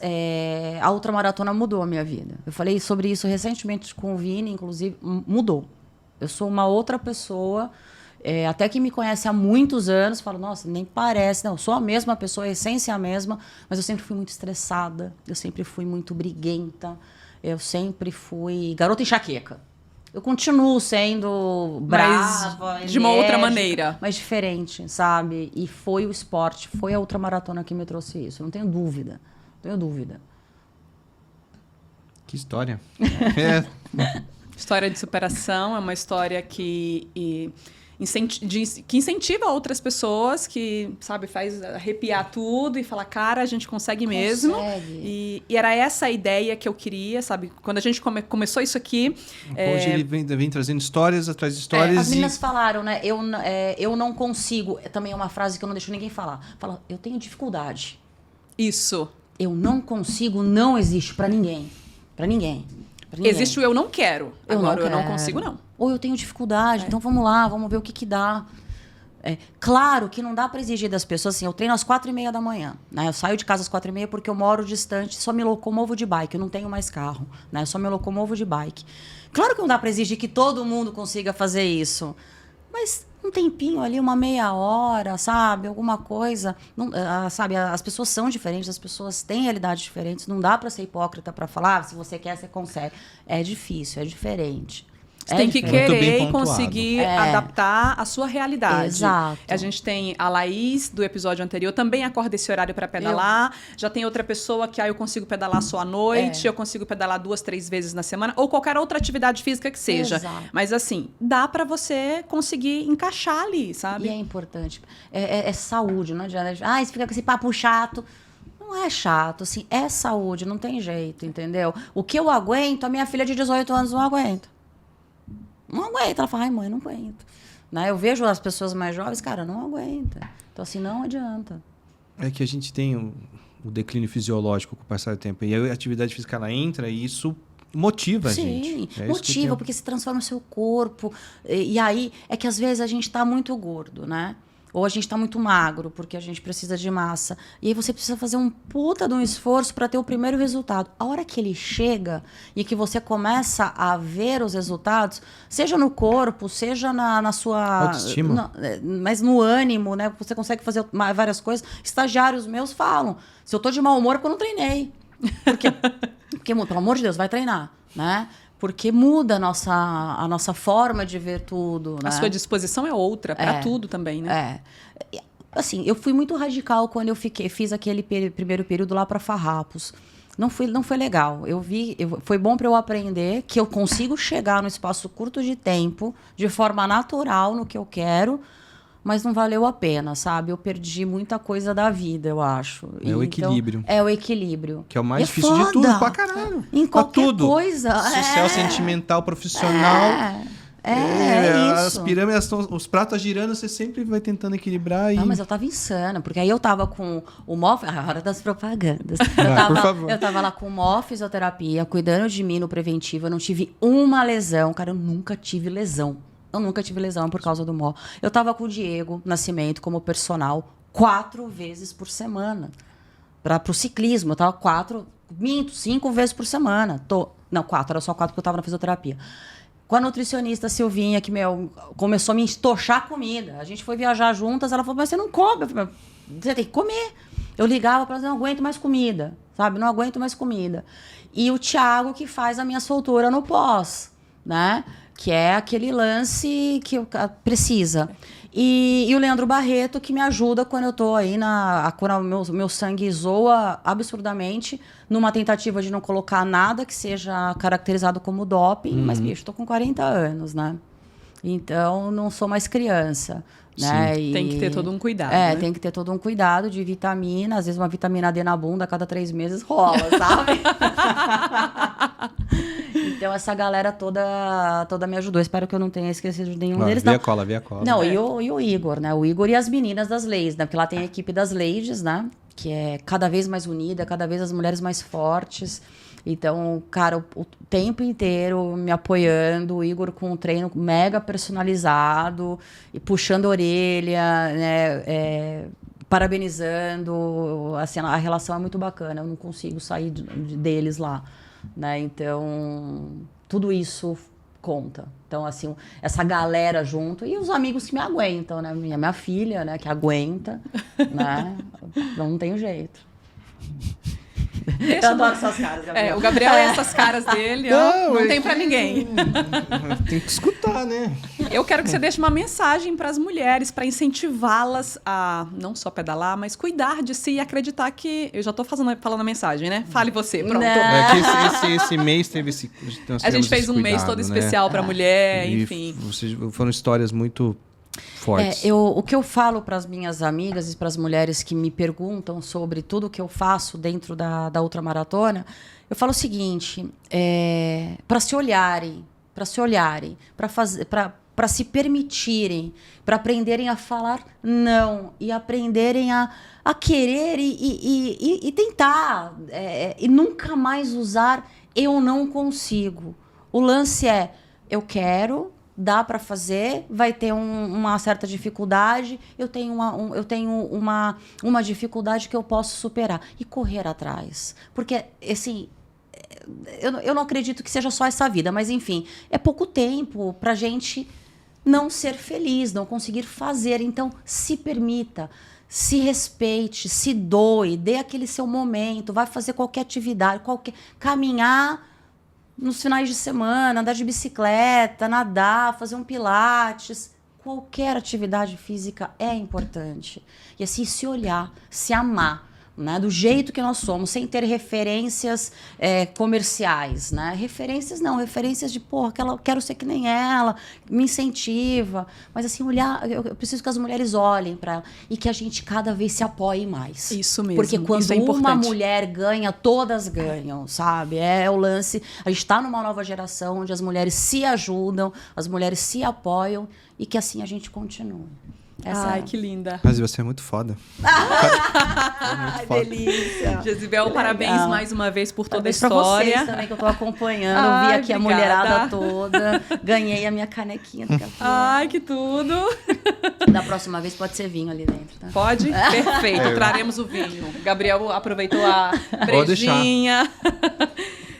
a ultramaratona mudou a minha vida. Eu falei sobre isso recentemente com o Vini, inclusive, mudou. Eu sou uma outra pessoa, até que me conhece há muitos anos, falo, nossa, nem parece. Não, eu sou a mesma pessoa, a essência é a mesma, mas eu sempre fui muito estressada, eu sempre fui muito briguenta, eu sempre fui garota enxaqueca. Eu continuo sendo brava, de uma outra maneira. Mas diferente, sabe? E foi o esporte, foi a ultramaratona que me trouxe isso, não tenho dúvida. Tenho dúvida. Que história. História de superação, é uma história que incentiva outras pessoas, que, sabe, faz arrepiar tudo e falar, cara, a gente consegue mesmo. E era essa a ideia que eu queria, sabe? Quando a gente começou isso aqui... Hoje ele vem trazendo histórias atrás de histórias. As meninas falaram, né? Eu não consigo... Também é uma frase que eu não deixo ninguém falar. Fala, eu tenho dificuldade. Isso. Eu não consigo, não existe pra ninguém. Pra ninguém. Existe o eu não quero. Agora eu não consigo, não. Ou eu tenho dificuldade, então vamos lá, vamos ver o que dá. Claro que não dá pra exigir das pessoas assim, eu treino às 4h30 da manhã, né? Eu saio de casa às 4h30 porque eu moro distante, só me locomovo de bike, eu não tenho mais carro, né? Eu só me locomovo de bike. Claro que não dá pra exigir que todo mundo consiga fazer isso, mas um tempinho ali, uma meia hora, sabe? Alguma coisa. Não, sabe? As pessoas são diferentes, as pessoas têm realidades diferentes. Não dá para ser hipócrita para falar, se você quer, você consegue. É difícil, é diferente. Você tem que querer e conseguir adaptar a sua realidade. Exato. A gente tem a Laís, do episódio anterior, também acorda esse horário para pedalar. Já tem outra pessoa que eu consigo pedalar só à noite, eu consigo pedalar 2, 3 vezes na semana, ou qualquer outra atividade física que seja. Exato. Mas assim, dá para você conseguir encaixar ali, sabe? E é importante. É saúde, não adianta. Você fica com esse papo chato. Não é chato, assim, é saúde, não tem jeito, entendeu? O que eu aguento, a minha filha de 18 anos não aguenta. Não aguenta. Ela fala, ai, mãe, não aguento. Né? Eu vejo as pessoas mais jovens, cara, não aguenta. Então, assim, não adianta. É que a gente tem o declínio fisiológico com o passar do tempo. E a atividade física, ela entra e isso motiva a gente. Sim, motiva, porque se transforma o seu corpo. E aí, é que às vezes a gente tá muito gordo, né? Ou a gente está muito magro, porque a gente precisa de massa. E aí você precisa fazer um puta de um esforço para ter o primeiro resultado. A hora que ele chega e que você começa a ver os resultados, seja no corpo, seja na sua... autoestima. Mas no ânimo, né? Você consegue fazer várias coisas. Estagiários meus falam, se eu tô de mau humor é porque eu não treinei. Porque, pelo amor de Deus, vai treinar, né? Porque muda a nossa forma de ver tudo. Né? A sua disposição é outra, para tudo também, né? Assim, eu fui muito radical quando eu fiz aquele primeiro período lá para Farrapos. Não foi legal. Foi bom para eu aprender que eu consigo chegar no espaço curto de tempo, de forma natural, no que eu quero, mas não valeu a pena, sabe? Eu perdi muita coisa da vida, eu acho. O equilíbrio. É o equilíbrio. Que é o mais difícil de tudo, pra caralho. Em qualquer tudo. coisa. Social, sentimental, profissional. As isso. pirâmides, os pratos girando, você sempre vai tentando equilibrar. Não, mas eu tava insana, porque aí eu tava com o MOF, a hora das propagandas. Por favor. Eu tava lá com o MOF, fisioterapia, cuidando de mim no preventivo, eu não tive uma lesão. Cara, eu nunca tive lesão. Eu nunca tive lesão por causa do MO. Eu tava com o Diego Nascimento como personal 4 vezes por semana. Pro ciclismo, eu tava 5 vezes por semana. Não, 4, era só 4 porque eu tava na fisioterapia. Com a nutricionista Silvinha, que, começou a me estochar comida. A gente foi viajar juntas, ela falou, mas você não come. Eu falei, você tem que comer. Eu ligava para ela, não aguento mais comida, sabe? Não aguento mais comida. E o Thiago que faz a minha soltura no pós, né? Que é aquele lance que precisa. E o Leandro Barreto, que me ajuda quando eu tô aí quando o meu sangue zoa absurdamente, numa tentativa de não colocar nada que seja caracterizado como doping, mas, bicho, tô com 40 anos, né? Então, não sou mais criança. Né? Tem que ter todo um cuidado. Né? Tem que ter todo um cuidado de vitamina. Às vezes, uma vitamina D na bunda a cada 3 meses rola, sabe? Então, essa galera toda me ajudou. Espero que eu não tenha esquecido de nenhum deles. Via cola. Não, e o Igor, né? O Igor e as meninas das Ladies, né? Porque lá tem a equipe das Ladies, né? Que é cada vez mais unida, cada vez as mulheres mais fortes. Então, cara, o tempo inteiro me apoiando, o Igor com um treino mega personalizado, e puxando a orelha, né? Parabenizando. Assim, a relação é muito bacana, eu não consigo sair deles lá, né? Então, tudo isso conta. Então, assim, essa galera junto e os amigos que me aguentam, né? Minha filha, né? Que aguenta, né? Não tem jeito. Eu adoro essas caras, Gabriel. O Gabriel e essas caras dele, não tem pra ninguém. Tem que escutar, né? Eu quero que você deixe uma mensagem para as mulheres, para incentivá-las a não só pedalar, mas cuidar de si e acreditar que... Eu já tô falando a mensagem, né? Fale você, pronto. É que esse mês teve esse... A gente fez um mês todo especial para mulher, enfim. Foram histórias muito... fortes. O que eu falo para as minhas amigas e para as mulheres que me perguntam sobre tudo o que eu faço dentro da ultramaratona, eu falo o seguinte, para se olharem, para se permitirem, para aprenderem a falar não e aprenderem a querer e tentar e nunca mais usar eu não consigo. O lance é eu quero, dá para fazer, vai ter uma certa dificuldade, eu tenho uma dificuldade que eu posso superar e correr atrás. Porque, assim, eu não acredito que seja só essa vida, mas, enfim, é pouco tempo para a gente não ser feliz, não conseguir fazer. Então, se permita, se respeite, se doe, dê aquele seu momento, vai fazer qualquer atividade, caminhar nos finais de semana, andar de bicicleta, nadar, fazer um pilates. Qualquer atividade física é importante. E assim, se olhar, se amar, né? Do jeito que nós somos, sem ter referências comerciais. Né? Referências de, porra, quero ser que nem ela, me incentiva. Mas assim, olhar, eu preciso que as mulheres olhem para ela e que a gente cada vez se apoie mais. Isso mesmo. Porque quando uma mulher ganha, todas ganham, sabe? É o lance. A gente está numa nova geração onde as mulheres se ajudam, as mulheres se apoiam e que assim a gente continue. Ai, que linda. Mas você é muito foda. Ai, delícia. Gesibel, parabéns mais uma vez por toda a história. Pra vocês também, que eu tô acompanhando. Vi aqui a mulherada toda. Ganhei a minha canequinha do café. Ai, que tudo. Da próxima vez pode ser vinho ali dentro, tá? Pode? Perfeito. Traremos o vinho. Gabriel aproveitou a brejinha.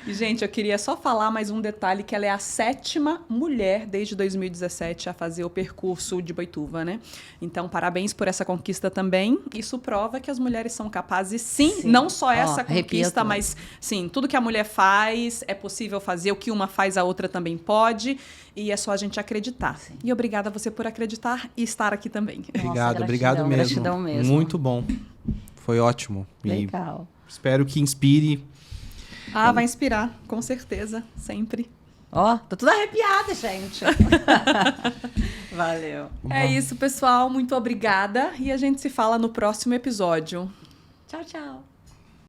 E, gente, eu queria só falar mais um detalhe, que ela é a 7ª mulher desde 2017 a fazer o percurso de Boituva, né? Então, parabéns por essa conquista também. Isso prova que as mulheres são capazes, sim. Não só essa conquista, mas, sim, tudo que a mulher faz é possível fazer. O que uma faz, a outra também pode. E é só a gente acreditar. Sim. E obrigada a você por acreditar e estar aqui também. Obrigado mesmo. Gratidão mesmo. Muito bom. Foi ótimo. Legal. E espero que inspire. Vai inspirar, com certeza, sempre. Tô tudo arrepiada, gente. Valeu. É isso, pessoal. Muito obrigada. E a gente se fala no próximo episódio. Tchau, tchau.